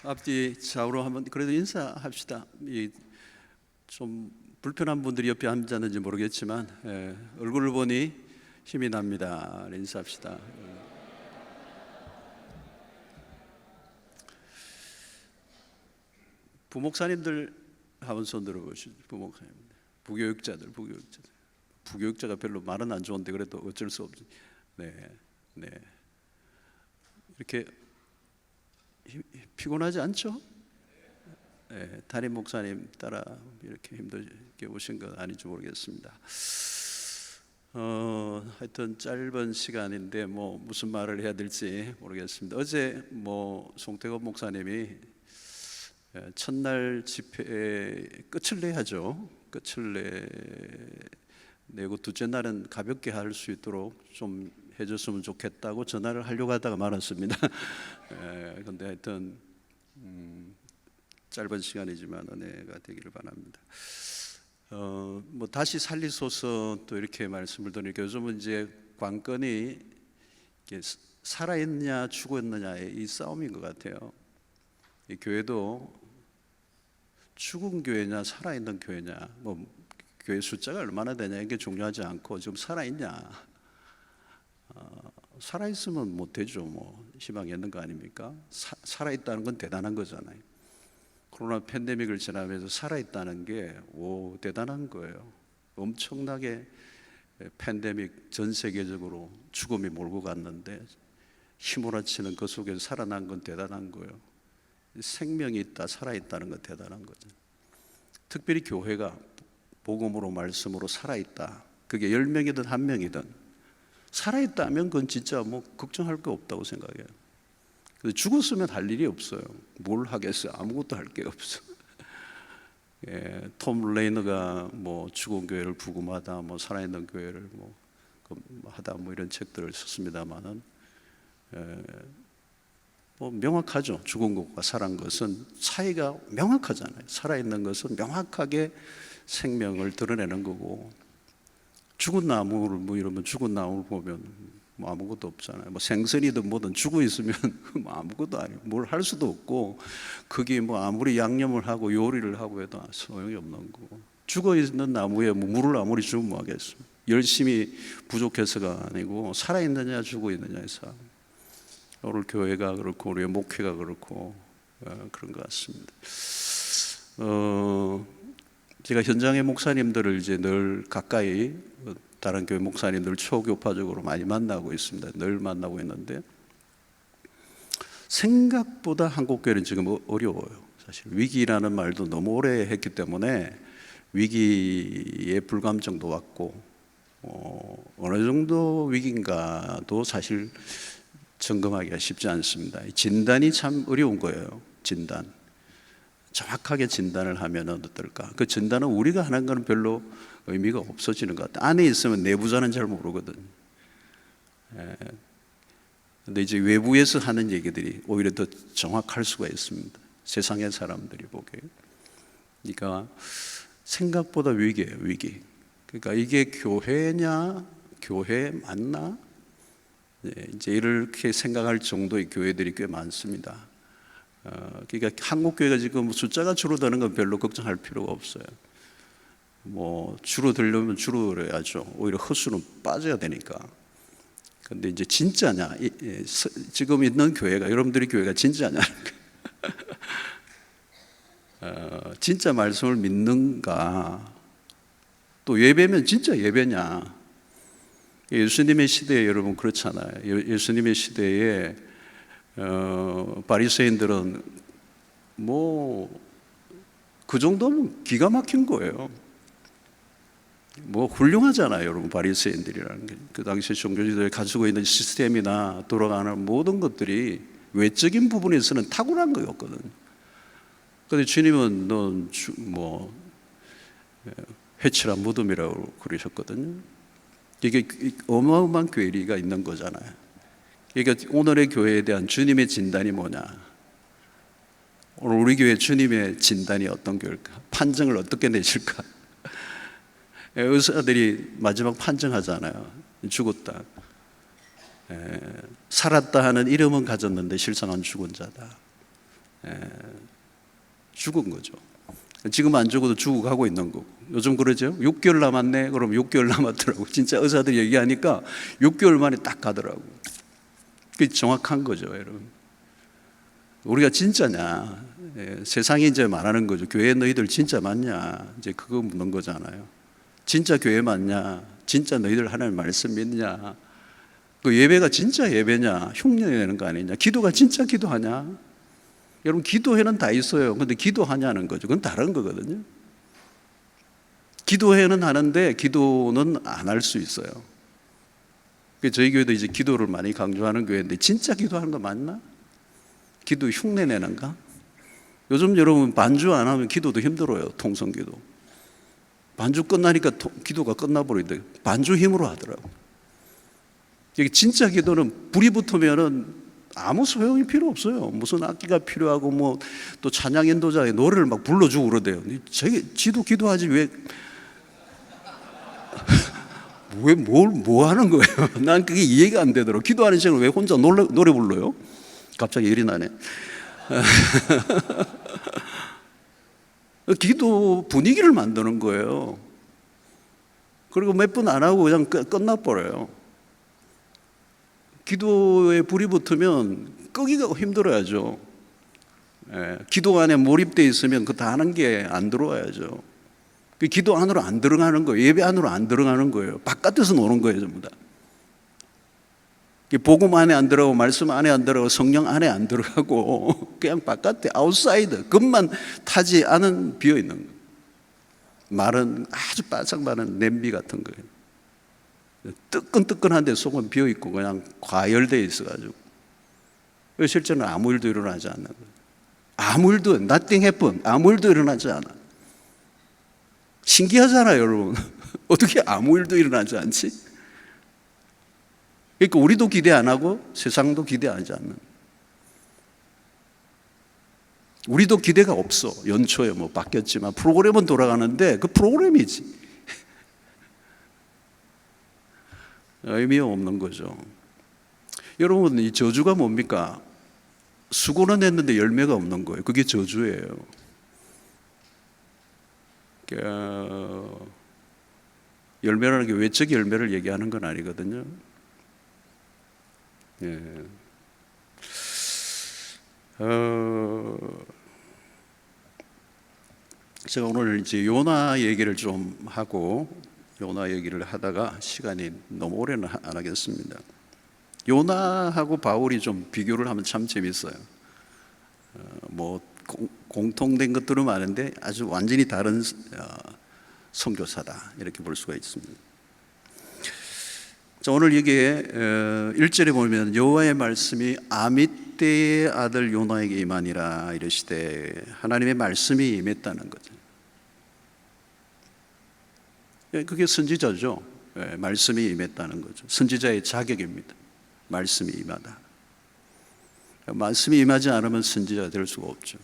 앞뒤 좌우로 한번 그래도 인사합시다. 좀 불편한 분들이 옆에 앉았는지 모르겠지만 얼굴을 보니 힘이 납니다. 인사합시다. 부목사님들 한번 손 들어보시죠. 부목사님들, 부교육자가 별로 말은 안 좋은데 그래도 어쩔 수 없지. 네. 이렇게 피곤하지 않죠? 네, 담임 목사님 따라 이렇게 힘들게 오신 건 아닌지 모르겠습니다. 하여튼 짧은 시간인데 무슨 말을 해야 될지 모르겠습니다. 어제 송태곤 목사님이 첫날 집회 끝을 내야죠. 끝을 내고 둘째 날은 가볍게 할 수 있도록 좀 해줬으면 좋겠다고 전화를 하려고 하다가 말았습니다. 그런데 하여튼 짧은 시간이지만 은혜가 되기를 바랍니다. 다시 살리소서 또 이렇게 말씀을 드리니까 요즘은 이제 관건이 살아있느냐 죽었느냐의 이 싸움인 것 같아요. 이 교회도 죽은 교회냐 살아있는 교회냐, 교회 숫자가 얼마나 되냐 이게 중요하지 않고 지금 살아있냐. 살아있으면 못되죠. 희망이 있는 거 아닙니까? 살아있다는 건 대단한 거잖아요. 코로나 팬데믹을 지나면서 살아있다는 게 대단한 거예요. 엄청나게 팬데믹 전 세계적으로 죽음이 몰고 갔는데 휘몰아치는 그 속에서 살아난 건 대단한 거예요. 생명이 있다, 살아있다는 건 대단한 거죠. 특별히 교회가 복음으로 말씀으로 살아있다. 그게 10명이든 1명이든 살아있다면 그건 진짜 걱정할 거 없다고 생각해요. 죽었으면 할 일이 없어요. 뭘 하겠어요? 아무것도 할 게 없어. 톰 레이너가 죽은 교회를 부금하다, 살아있는 교회를 하다 이런 책들을 썼습니다만은 명확하죠. 죽은 것과 살아난 것은 차이가 명확하잖아요. 살아있는 것은 명확하게 생명을 드러내는 거고, 죽은 나무를 이러면 죽은 나무를 보면 아무것도 없잖아요. 생선이든 뭐든 죽어 있으면 아무것도 아니에요. 뭘 할 수도 없고, 그게 아무리 양념을 하고 요리를 하고 해도 소용이 없는 거고, 죽어 있는 나무에 물을 아무리 주면 하겠어요. 열심히 부족해서가 아니고 살아있느냐 죽어 있느냐의 싸움. 오늘 교회가 그렇고 우리의 목회가 그렇고 그런 것 같습니다. 제가 현장의 목사님들을 이제 늘 가까이 다른 교회 목사님들 초교파적으로 많이 만나고 있습니다. 늘 만나고 있는데 생각보다 한국 교회는 지금 어려워요. 사실 위기라는 말도 너무 오래 했기 때문에 위기에 불감증도 왔고 어느 정도 위기인가도 사실 점검하기가 쉽지 않습니다. 진단이 참 어려운 거예요. 진단. 정확하게 진단을 하면 어떨까? 그 진단은 우리가 하는 건 별로 의미가 없어지는 것 같아요. 안에 있으면 내부자는 잘 모르거든. 근데 이제 외부에서 하는 얘기들이 오히려 더 정확할 수가 있습니다. 세상의 사람들이 보기에. 그러니까 생각보다 위기예요, 위기. 그러니까 이게 교회냐, 교회 맞나? 이제 이렇게 생각할 정도의 교회들이 꽤 많습니다. 그러니까 한국 교회가 지금 숫자가 줄어드는 건 별로 걱정할 필요가 없어요. 줄어들려면 줄어들어야죠. 오히려 헛수는 빠져야 되니까. 근데 이제 진짜냐? 지금 있는 교회가, 여러분들이 교회가 진짜냐? 진짜 말씀을 믿는가? 또 예배면 진짜 예배냐? 예수님의 시대에 여러분 그렇잖아요. 예수님의 시대에 바리새인들은 그 정도면 기가 막힌 거예요. 훌륭하잖아요, 여러분. 바리새인들이라는 게 그 당시 종교지도에 가지고 있는 시스템이나 돌아가는 모든 것들이 외적인 부분에서는 탁월한 거였거든. 그런데 주님은 넌 회칠한 무덤이라고 그러셨거든요. 이게 어마어마한 괴리가 있는 거잖아요. 그러니까 오늘의 교회에 대한 주님의 진단이 뭐냐? 오늘 우리 교회 주님의 진단이 어떤 교회일까? 판정을 어떻게 내실까? 의사들이 마지막 판정하잖아요. 죽었다. 살았다 하는 이름은 가졌는데 실상은 죽은 자다. 죽은 거죠. 지금 안 죽어도 죽어가고 있는 거고. 요즘 그러죠. 6개월 남았네. 그럼 6개월 남았더라고. 진짜 의사들이 얘기하니까 6개월 만에 딱 가더라고. 그게 정확한 거죠, 여러분. 우리가 진짜냐? 세상이 이제 말하는 거죠. 교회 너희들 진짜 맞냐? 이제 그거 묻는 거잖아요. 진짜 교회 맞냐? 진짜 너희들 하나님 말씀 믿냐? 그 예배가 진짜 예배냐? 흉내내는 거 아니냐? 기도가 진짜 기도하냐? 여러분, 기도회는 다 있어요. 근데 기도하냐는 거죠. 그건 다른 거거든요. 기도회는 하는데 기도는 안 할 수 있어요. 저희 교회도 이제 기도를 많이 강조하는 교회인데 진짜 기도하는 거 맞나? 기도 흉내 내는가? 요즘 여러분 반주 안 하면 기도도 힘들어요. 통성기도. 반주 끝나니까 기도가 끝나버리는데 반주 힘으로 하더라고. 여기 진짜 기도는 불이 붙으면은 아무 소용이 필요 없어요. 무슨 악기가 필요하고 뭐 또 찬양 인도자의 노래를 막 불러주고 그러대요. 지도 기도하지 뭐 하는 거예요? 난 그게 이해가 안 되더라고. 기도하는 시간에 왜 혼자 노래 불러요? 갑자기 열이 나네. 기도 분위기를 만드는 거예요. 그리고 몇 분 안 하고 그냥 끝나버려요. 기도에 불이 붙으면 끄기가 힘들어야죠. 기도 안에 몰입되어 있으면 그 다 하는 게 안 들어와야죠. 기도 안으로 안 들어가는 거예요. 예배 안으로 안 들어가는 거예요. 바깥에서 노는 거예요, 전부 다. 복음 안에 안 들어가고 말씀 안에 안 들어가고 성령 안에 안 들어가고 그냥 바깥에 아웃사이드 겉만 타지 않은 비어있는 거예요. 말은 아주 바짝 마른 냄비 같은 거예요. 뜨끈뜨끈한데 속은 비어있고 그냥 과열되어 있어가지고 실제는 아무 일도 일어나지 않는 거예요. 아무 일도 nothing happened. 아무 일도 일어나지 않아. 신기하잖아요, 여러분. 어떻게 아무 일도 일어나지 않지? 그러니까 우리도 기대 안 하고 세상도 기대하지 않는. 우리도 기대가 없어. 연초에 뭐 바뀌었지만 프로그램은 돌아가는데 그 프로그램이지. 의미 없는 거죠. 여러분, 이 저주가 뭡니까? 수고는 했는데 열매가 없는 거예요. 그게 저주예요. 열매라는 게 외적 열매를 얘기하는 건 아니거든요. 제가 오늘 이제 요나 얘기를 좀 하고 요나 얘기를 하다가 시간이 너무 오래는 안 하겠습니다. 요나하고 바울이 좀 비교를 하면 참 재밌어요. 뭐 공통된 것들은 많은데 아주 완전히 다른 선교사다 이렇게 볼 수가 있습니다. 자, 오늘 여기에 1절에 보면 여호와의 말씀이 아미떼의 아들 요나에게 임하니라 이르시되 하나님의 말씀이 임했다는 거죠. 그게 선지자죠. 말씀이 임했다는 거죠. 선지자의 자격입니다. 말씀이 임하다. 말씀이 임하지 않으면 선지자가 될 수가 없죠.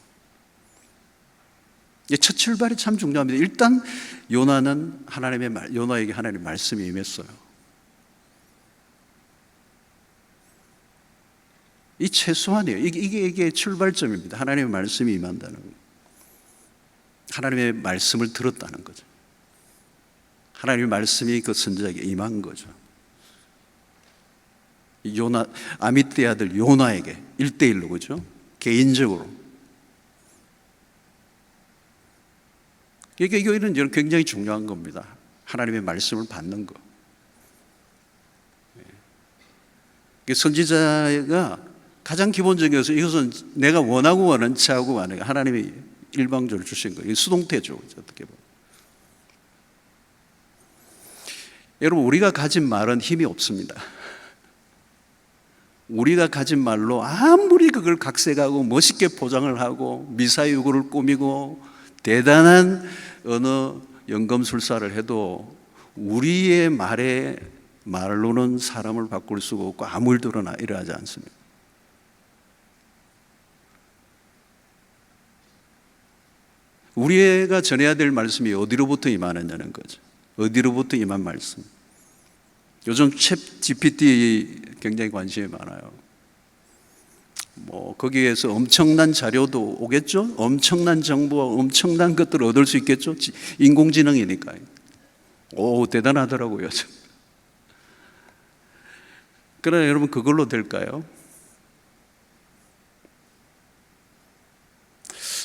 첫 출발이 참 중요합니다. 일단 요나는 요나에게 하나님의 말씀이 임했어요. 이 최소한이에요. 이게 출발점입니다. 하나님의 말씀이 임한다는 거. 하나님의 말씀을 들었다는 거죠. 하나님의 말씀이 그 선지자에게 임한 거죠. 아미떼 아들 요나에게 1대1로, 그죠? 개인적으로. 이거는 굉장히 중요한 겁니다. 하나님의 말씀을 받는 거. 선지자가 가장 기본적인 것은 이것은 내가 원하고 원치 않고 하나님이 일방적으로 주신 거예요. 수동태죠. 어떻게 보면. 여러분, 우리가 가진 말은 힘이 없습니다. 우리가 가진 말로 아무리 그걸 각색하고 멋있게 포장을 하고 미사유구를 꾸미고 대단한 언어 연금술사를 해도 우리의 말로는 사람을 바꿀 수가 없고 아무 일도 일어나지 않습니다. 우리가 전해야 될 말씀이 어디로부터 임하느냐는 거죠. 어디로부터 임한 말씀. 요즘 챗 GPT 굉장히 관심이 많아요. 거기에서 엄청난 자료도 오겠죠? 엄청난 정보와 엄청난 것들을 얻을 수 있겠죠? 인공지능이니까요. 오, 대단하더라고요. 그러나 여러분, 그걸로 될까요?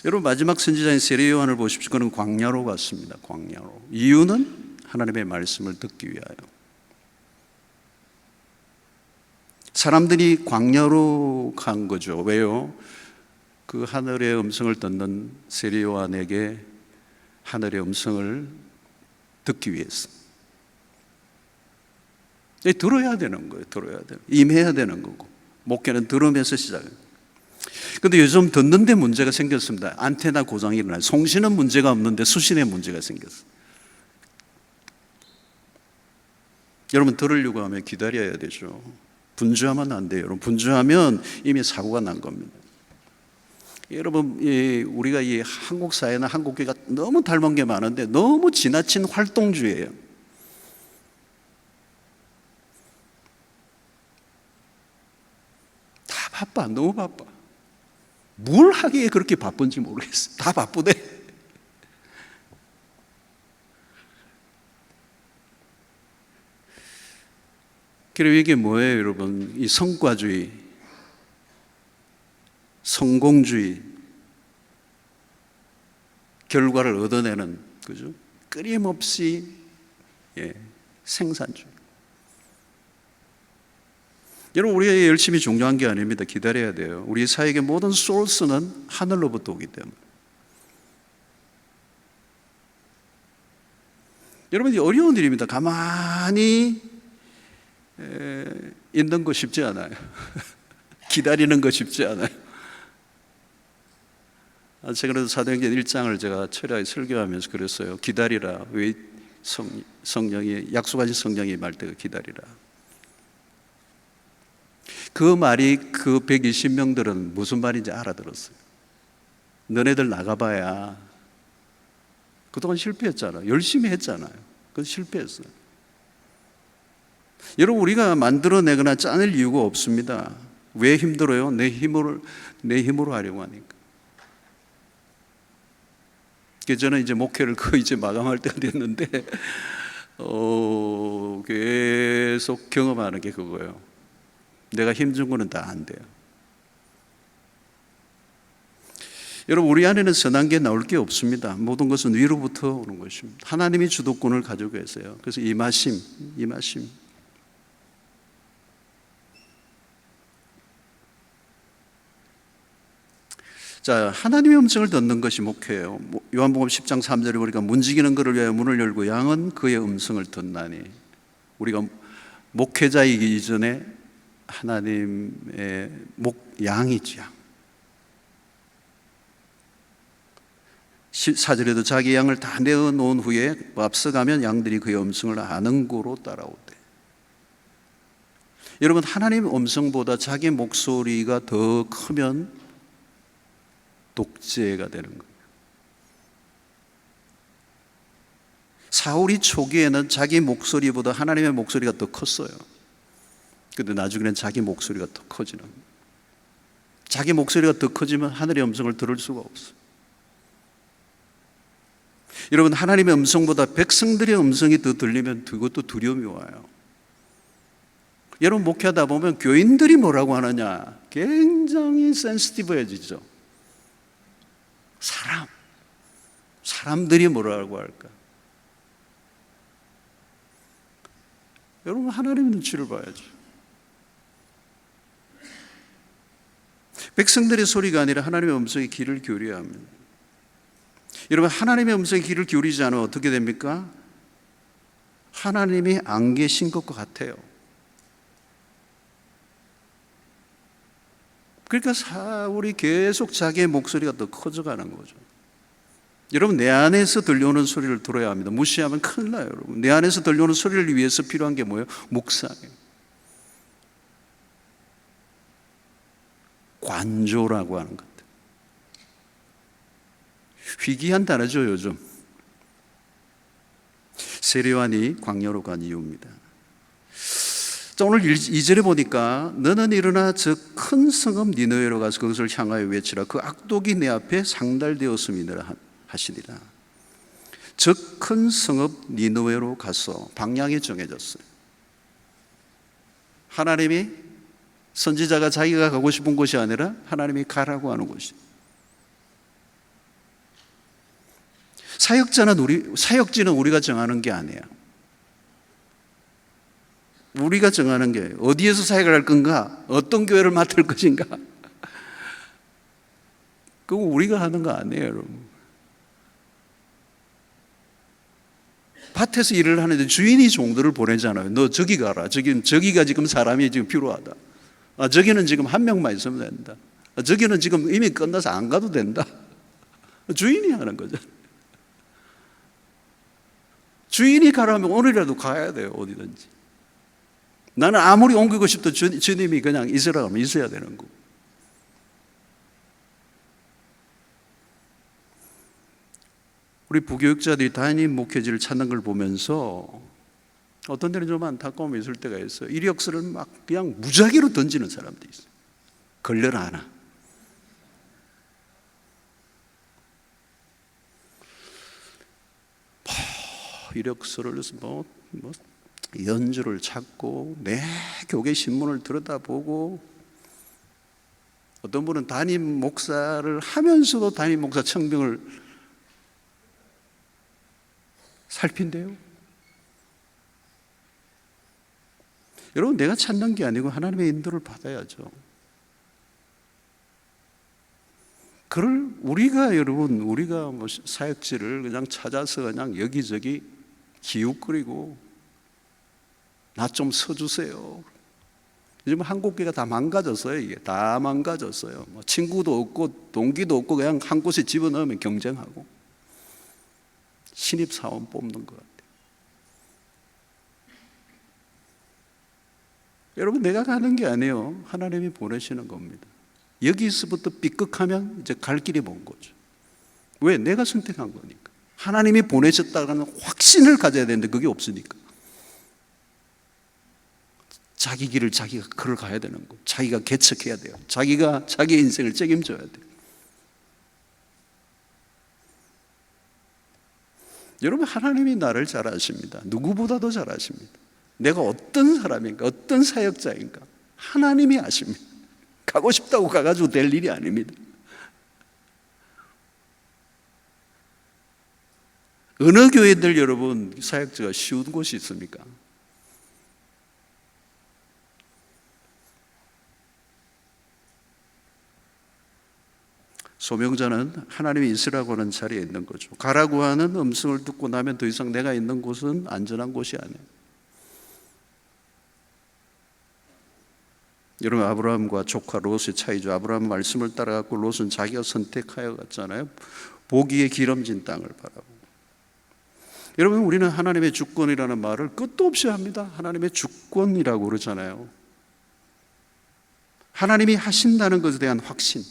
여러분, 마지막 선지자인 세례 요한을 보십시오. 그는 광야로 갔습니다. 광야로. 이유는 하나님의 말씀을 듣기 위하여. 사람들이 광야로 간 거죠. 왜요? 그 하늘의 음성을 듣는 세례 요한에게 하늘의 음성을 듣기 위해서. 들어야 되는 거예요. 들어야 되는. 임해야 되는 거고. 목회는 들으면서 시작해요. 근데 요즘 듣는데 문제가 생겼습니다. 안테나 고장이 일어나요. 송신은 문제가 없는데 수신에 문제가 생겼어요. 여러분, 들으려고 하면 기다려야 되죠. 분주하면 안 돼요. 여러분, 분주하면 이미 사고가 난 겁니다. 여러분, 우리가 이 한국 사회나 한국 교회가 너무 닮은 게 많은데 너무 지나친 활동주의예요. 다 바빠, 너무 바빠. 뭘 하기에 그렇게 바쁜지 모르겠어요. 다 바쁘대. 그리고 이게 뭐예요, 여러분? 이 성과주의, 성공주의, 결과를 얻어내는, 그죠? 끊임없이 생산주의. 여러분, 우리가 열심히 중요한 게 아닙니다. 기다려야 돼요. 우리 사회의 모든 소스는 하늘로부터 오기 때문에. 여러분, 어려운 일입니다. 가만히 있는 거 쉽지 않아요. 기다리는 거 쉽지 않아요. 최근에도 사도행전 1장을 제가 철야에 설교하면서 그랬어요. 기다리라. 왜 성령이, 약속하신 성령이 임할 때가 기다리라. 그 말이 그 120명들은 무슨 말인지 알아들었어요. 너네들 나가봐야 그동안 실패했잖아요. 열심히 했잖아요. 그래서 실패했어요. 여러분, 우리가 만들어내거나 짜낼 이유가 없습니다. 왜 힘들어요? 내 힘으로 하려고 하니까. 저는 이제 목회를 거의 이제 마감할 때가 됐는데 계속 경험하는 게 그거예요. 내가 힘준 거는 다 안 돼요. 여러분, 우리 안에는 선한 게 나올 게 없습니다. 모든 것은 위로부터 오는 것입니다. 하나님이 주도권을 가지고 계세요. 그래서 임하심. 자, 하나님의 음성을 듣는 것이 목회예요. 요한복음 10장 3절에 보니까 문지기는 그를 위하여 문을 열고 양은 그의 음성을 듣나니. 우리가 목회자이기 이전에 하나님의 양이지, 양. 14절에도 자기 양을 다 내어놓은 후에 앞서가면 양들이 그의 음성을 아는 고로 따라오대. 여러분, 하나님의 음성보다 자기 목소리가 더 크면 독재가 되는 거예요. 사울이 초기에는 자기 목소리보다 하나님의 목소리가 더 컸어요. 그런데 나중에는 자기 목소리가 더 커지는 거예요. 자기 목소리가 더 커지면 하늘의 음성을 들을 수가 없어요. 여러분, 하나님의 음성보다 백성들의 음성이 더 들리면 그것도 두려움이 와요. 여러분, 목회하다 보면 교인들이 뭐라고 하느냐 굉장히 센시티브해지죠. 사람들이 뭐라고 할까? 여러분, 하나님의 눈치를 봐야죠. 백성들의 소리가 아니라 하나님의 음성에 귀를 기울여야 합니다. 여러분, 하나님의 음성에 귀를 기울이지 않으면 어떻게 됩니까? 하나님이 안 계신 것과 같아요. 그러니까 사울이 계속 자기의 목소리가 더 커져가는 거죠. 여러분, 내 안에서 들려오는 소리를 들어야 합니다. 무시하면 큰일 나요. 여러분, 내 안에서 들려오는 소리를 위해서 필요한 게 뭐예요? 묵상이에요. 관조라고 하는 것들. 희귀한 단어죠, 요즘. 세례요한이 광야로 간 이유입니다. 자, 오늘 2절에 보니까 너는 일어나 저 큰 성읍 니느웨로 가서 그것을 향하여 외치라. 그 악독이 내 앞에 상달되었음이니라 하시니라. 저 큰 성읍 니느웨로 가서 방향이 정해졌어요. 하나님이 선지자가 자기가 가고 싶은 곳이 아니라 하나님이 가라고 하는 곳이. 사역지는 우리가 정하는 게 아니에요. 우리가 정하는 게 어디에서 사역을 할 건가, 어떤 교회를 맡을 것인가, 그거 우리가 하는 거 아니에요, 여러분. 밭에서 일을 하는데 주인이 종들을 보내잖아요. 너 저기 가라. 저기가 지금 사람이 지금 필요하다. 저기는 지금 한 명만 있으면 된다. 저기는 지금 이미 끝나서 안 가도 된다. 주인이 하는 거죠. 주인이 가라면 오늘이라도 가야 돼요, 어디든지. 나는 아무리 옮기고 싶도 주님이 그냥 있으라 하면 있어야 되는 거고. 우리 부교육자들이 담임 목회지를 찾는 걸 보면서 어떤 데는 좀 안타까움이 있을 때가 있어요. 이력서를 막 그냥 무작위로 던지는 사람도 있어요. 걸려라 하나. 이력서를 뭐 연주를 찾고 내 교계 신문을 들여다보고, 어떤 분은 담임 목사를 하면서도 담임 목사 청빙을 살핀대요. 여러분, 내가 찾는 게 아니고 하나님의 인도를 받아야죠. 그걸 우리가 뭐 사역지를 그냥 찾아서 그냥 여기저기 기웃거리고 나 좀 서주세요. 요즘 한국교회가 다 망가졌어요. 이게 다 망가졌어요. 뭐 친구도 없고 동기도 없고 그냥 한 곳에 집어넣으면 경쟁하고 신입사원 뽑는 것 같아요. 여러분, 내가 가는 게 아니에요. 하나님이 보내시는 겁니다. 여기서부터 삐끗하면 이제 갈 길이 먼 거죠. 왜? 내가 선택한 거니까. 하나님이 보내셨다는 확신을 가져야 되는데 그게 없으니까. 자기 길을 자기가 걸어가야 되는 거. 자기가 개척해야 돼요. 자기가 자기 인생을 책임져야 돼요. 여러분, 하나님이 나를 잘 아십니다. 누구보다도 잘 아십니다. 내가 어떤 사람인가, 어떤 사역자인가 하나님이 아십니다. 가고 싶다고 가가지고 될 일이 아닙니다. 어느 교회들 여러분 사역자가 쉬운 곳이 있습니까? 소명자는 하나님이 있으라고 하는 자리에 있는 거죠. 가라고 하는 음성을 듣고 나면 더 이상 내가 있는 곳은 안전한 곳이 아니에요. 여러분, 아브라함과 조카 롯의 차이죠. 아브라함 말씀을 따라갖고 롯은 자기가 선택하여 갔잖아요. 보기에 기름진 땅을 바라보고. 여러분, 우리는 하나님의 주권이라는 말을 끝도 없이 합니다. 하나님의 주권이라고 그러잖아요. 하나님이 하신다는 것에 대한 확신.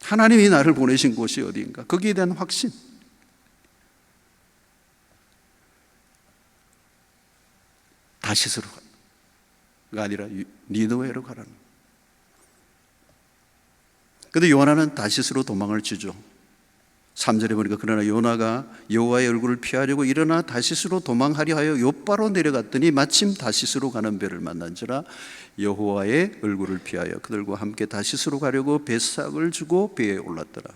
하나님이 나를 보내신 곳이 어디인가? 거기에 대한 확신. 다시스로 가 아니라 니느웨로 가라는. 그런데 요나는 다시스로 도망을 치죠. 3절에 보니까 그러나 요나가 여호와의 얼굴을 피하려고 일어나 다시스로 도망하려 하여 욥바로 내려갔더니 마침 다시스로 가는 배를 만난지라 여호와의 얼굴을 피하여 그들과 함께 다시스로 가려고 배삭을 주고 배에 올랐더라.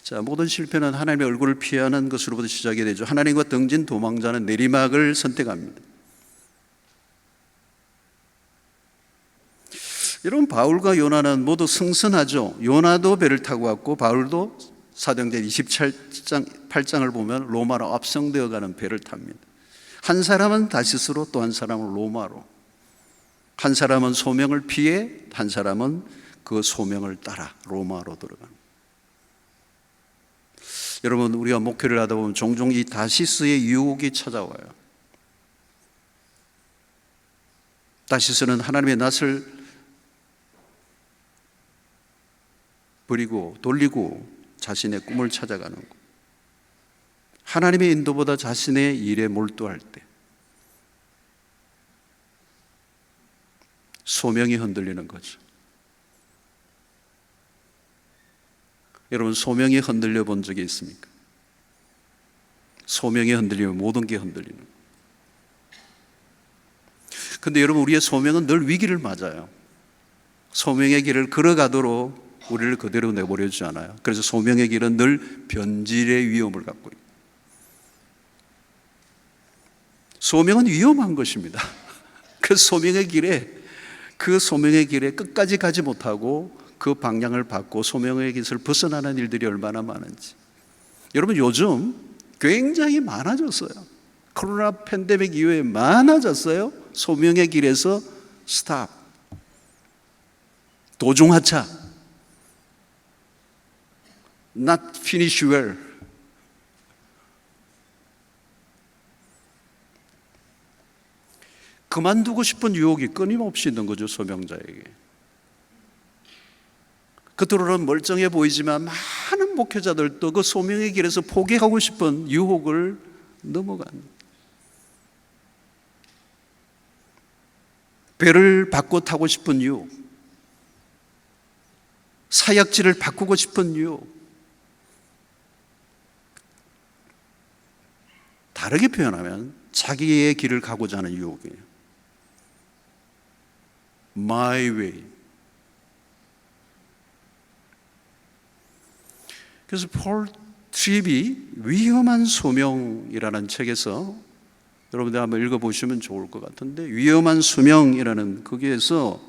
자, 모든 실패는 하나님의 얼굴을 피하는 것으로부터 시작이 되죠. 하나님과 등진 도망자는 내리막을 선택합니다. 여러분, 바울과 요나는 모두 승선하죠. 요나도 배를 타고 왔고 바울도 사도행전 28장을 보면 로마로 압송되어 가는 배를 탑니다. 한 사람은 다시스로, 또 한 사람은 로마로. 한 사람은 소명을 피해, 한 사람은 그 소명을 따라 로마로 들어가는. 여러분, 우리가 목회를 하다 보면 종종 이 다시스의 유혹이 찾아와요. 다시스는 하나님의 낯을 버리고 돌리고 자신의 꿈을 찾아가는 것. 하나님의 인도보다 자신의 일에 몰두할 때, 소명이 흔들리는 거죠. 여러분, 소명이 흔들려 본 적이 있습니까? 소명이 흔들리면 모든 게 흔들리는 거예요. 근데 여러분, 우리의 소명은 늘 위기를 맞아요. 소명의 길을 걸어가도록 우리를 그대로 내버려주지 않아요. 그래서 소명의 길은 늘 변질의 위험을 갖고 있어요. 소명은 위험한 것입니다. 그 소명의 길에 끝까지 가지 못하고 그 방향을 받고 소명의 길을 벗어나는 일들이 얼마나 많은지. 여러분, 요즘 굉장히 많아졌어요. 코로나 팬데믹 이후에 많아졌어요. 소명의 길에서 스탑, 도중하차, not finish well. 그만두고 싶은 유혹이 끊임없이 있는 거죠, 소명자에게. 겉으로는 멀쩡해 보이지만 많은 목회자들도 그 소명의 길에서 포기하고 싶은 유혹을 넘어갑니다. 배를 바꿔 타고 싶은 유혹, 사역지를 바꾸고 싶은 유혹, 다르게 표현하면 자기의 길을 가고자 하는 유혹이에요. My way. 그래서 폴 트립이 위험한 소명이라는 책에서 여러분들 한번 읽어보시면 좋을 것 같은데, 위험한 소명이라는 거기에서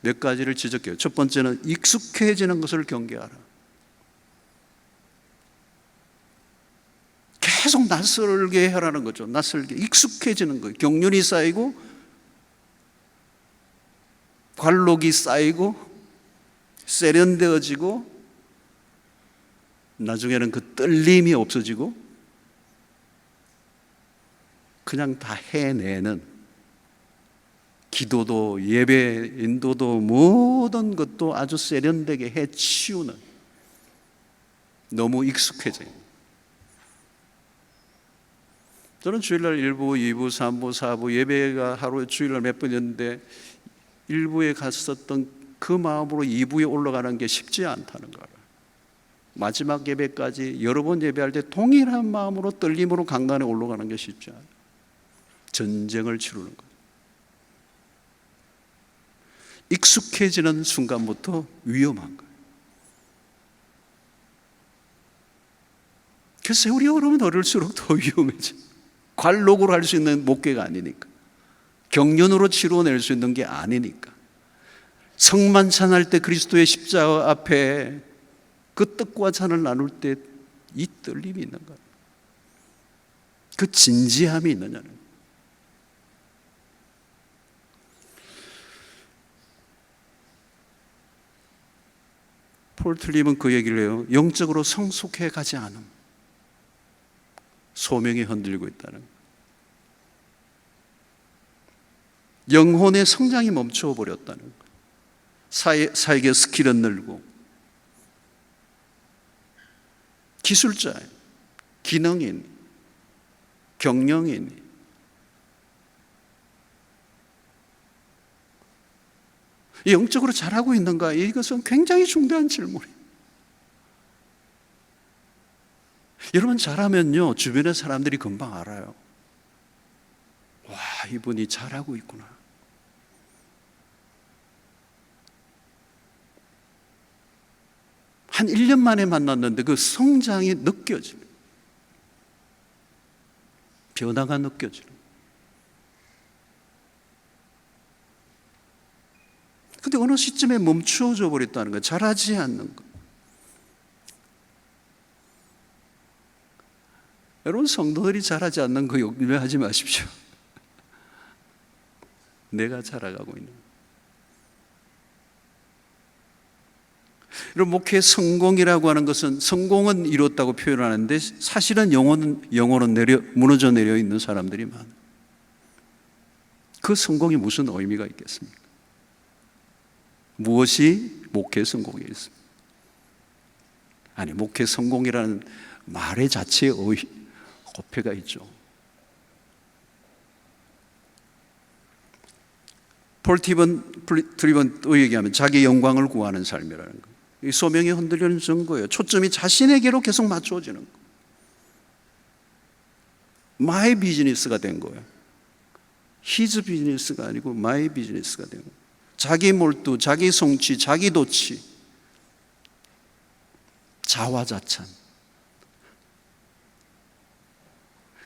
몇 가지를 지적해요. 첫 번째는 익숙해지는 것을 경계하라. 계속 낯설게 하라는 거죠. 낯설게 익숙해지는 거예요. 경륜이 쌓이고 관록이 쌓이고 세련되어지고 나중에는 그 떨림이 없어지고 그냥 다 해내는, 기도도 예배 인도도 모든 것도 아주 세련되게 해치우는, 너무 익숙해져요. 저는 주일날 1부, 2부, 3부, 4부 예배가 하루에 주일날 몇 번이었는데 1부에 갔었던 그 마음으로 2부에 올라가는 게 쉽지 않다는 거예요. 마지막 예배까지 여러 번 예배할 때 동일한 마음으로 떨림으로 강단에 올라가는 게 쉽지 않아요. 전쟁을 치르는 거예요. 익숙해지는 순간부터 위험한 거예요. 그래서 세월이 오르면 오를수록 더 위험해져. 관록으로 할 수 있는 목회가 아니니까, 경륜으로 치루어낼 수 있는 게 아니니까. 성만찬할 때 그리스도의 십자가 앞에 그 떡과 잔을 나눌 때 이 떨림이 있는 거예요. 그 진지함이 있느냐는 거예요. 폴 트립은 그 얘기를 해요. 영적으로 성숙해 가지 않음, 소명이 흔들리고 있다는 거예요. 영혼의 성장이 멈춰 버렸다는 거예요. 사역의 스킬은 늘고, 기술자, 기능인, 경영인, 영적으로 잘하고 있는가? 이것은 굉장히 중대한 질문이에요. 여러분, 잘하면요 주변의 사람들이 금방 알아요. 와, 이분이 잘하고 있구나. 한 1년 만에 만났는데 그 성장이 느껴져요. 변화가 느껴져요. 근데 어느 시점에 멈추어져 버렸다는 거예요. 잘하지 않는 거. 여러분, 성도들이 잘하지 않는 거 욕심하지 마십시오. 내가 잘해가고 있는. 여러분, 목회 성공이라고 하는 것은, 성공은 이뤘다고 표현하는데 사실은 영혼은 무너져 내려 있는 사람들이 많아요. 그 성공이 무슨 의미가 있겠습니까? 무엇이 목회 성공이 있습니까? 아니, 목회 성공이라는 말의 자체에 어폐가 있죠. 폴 트리번 또 얘기하면 자기 영광을 구하는 삶이라는 거. 이 소명이 흔들리는 증거예요. 초점이 자신에게로 계속 맞춰지는 거. 마이 비즈니스가 된 거예요. 히즈 비즈니스가 아니고 마이 비즈니스가 된 거예요. 자기 몰두, 자기 성취, 자기 도취, 자화자찬.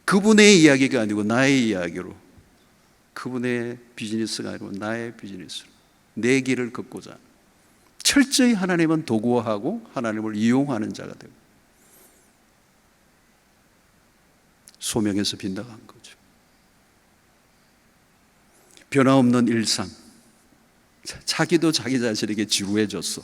그분의 이야기가 아니고 나의 이야기로, 그분의 비즈니스가 아니고 나의 비즈니스로 내 길을 걷고자 철저히 하나님은 도구화하고 하나님을 이용하는 자가 되고 소명에서 빗나간 거죠. 변화없는 일상, 자기도 자기 자신에게 지루해졌어.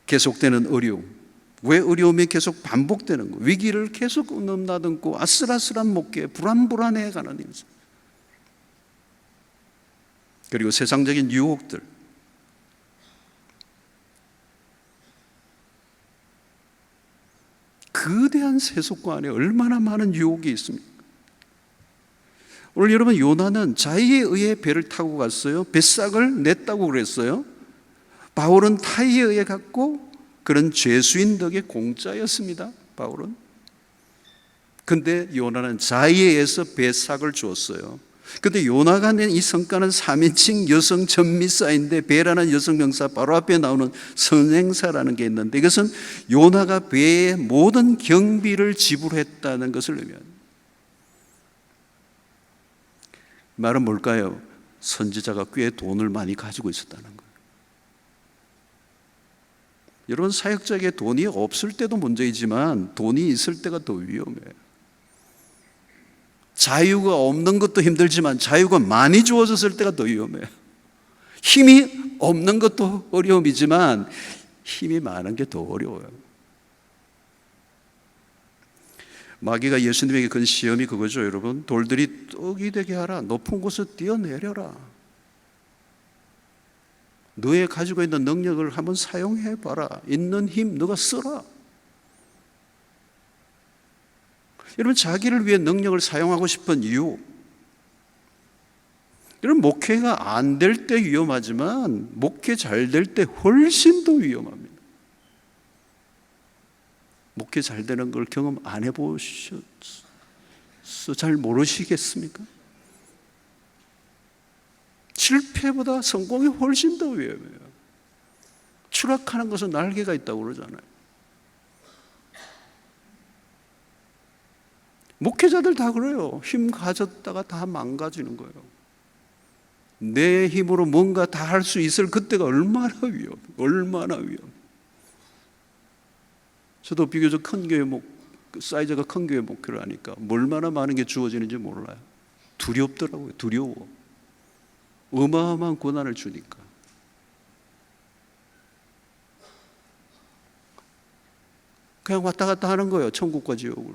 계속되는 어려움, 왜 어려움이 계속 반복되는 거? 위기를 계속 넘나듬고 아슬아슬한 목에 불안해가는 일상. 그리고 세상적인 유혹들. 거대한 세속과 안에 얼마나 많은 유혹이 있습니까? 오늘 여러분, 요나는 자의에 의해 배를 타고 갔어요. 뱃삭을 냈다고 그랬어요. 바울은 타의에 의해 갔고 그런 죄수인 덕에 공짜였습니다. 바울은. 근데 요나는 자의에 의해서 배삭을 주었어요. 근데 요나가 낸 이 성과는 3인칭 여성 전미사인데, 배라는 여성 명사 바로 앞에 나오는 선행사라는 게 있는데, 이것은 요나가 배의 모든 경비를 지불했다는 것을 의미합니다. 말은 뭘까요? 선지자가 꽤 돈을 많이 가지고 있었다는 거예요. 여러분, 사역자에게 돈이 없을 때도 문제이지만 돈이 있을 때가 더 위험해요. 자유가 없는 것도 힘들지만 자유가 많이 주어졌을 때가 더 위험해요. 힘이 없는 것도 어려움이지만 힘이 많은 게 더 어려워요. 마귀가 예수님에게 건 시험이 그거죠, 여러분. 돌들이 떡이 되게 하라. 높은 곳에 뛰어내려라. 너의 가지고 있는 능력을 한번 사용해봐라. 있는 힘 너가 써라. 여러분, 자기를 위해 능력을 사용하고 싶은 이유, 여러분, 목회가 안 될 때 위험하지만 목회 잘 될 때 훨씬 더 위험합니다. 목회 잘 되는 걸 경험 안 해보셔서 잘 모르시겠습니까? 실패보다 성공이 훨씬 더 위험해요. 추락하는 것은 날개가 있다고 그러잖아요. 목회자들 다 그래요. 힘 가졌다가 다 망가지는 거예요. 내 힘으로 뭔가 다 할 수 있을 그때가 얼마나 위험해. 얼마나 위험해. 저도 비교적 큰 교회 사이즈가 큰 교회 목회를 하니까 얼마나 많은 게 주어지는지 몰라요. 두렵더라고요. 두려워. 어마어마한 고난을 주니까. 그냥 왔다 갔다 하는 거예요. 천국과 지옥을.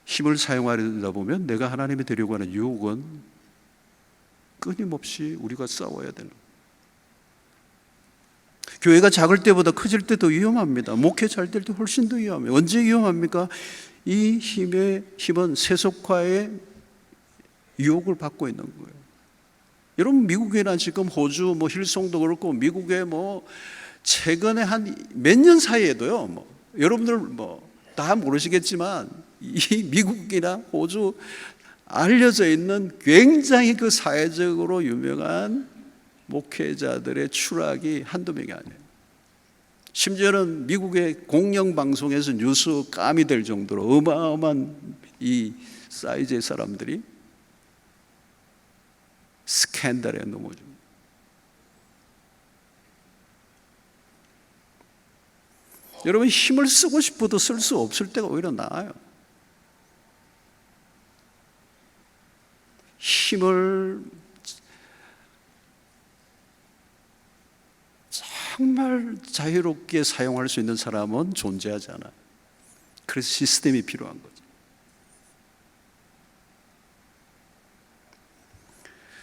힘을 사용하려다 보면 내가 하나님이 되려고 하는 유혹은 끊임없이 우리가 싸워야 되는. 교회가 작을 때보다 커질 때 더 위험합니다. 목회 잘 될 때 훨씬 더 위험해요. 언제 위험합니까? 이 힘은 세속화의 유혹을 받고 있는 거예요. 여러분, 미국이나 지금 호주 힐송도 그렇고 미국에 최근에 한 몇 년 사이에도요, 여러분들 다 모르시겠지만 이 미국이나 호주 알려져 있는 굉장히 그 사회적으로 유명한 목회자들의 추락이 한두 명이 아니에요. 심지어는 미국의 공영방송에서 뉴스 감이 될 정도로 어마어마한 이 사이즈의 사람들이 스캔들에 넘어집니다. 여러분, 힘을 쓰고 싶어도 쓸 수 없을 때가 오히려 나아요. 힘을 정말 자유롭게 사용할 수 있는 사람은 존재하지 않아요. 그래서 시스템이 필요한 거죠.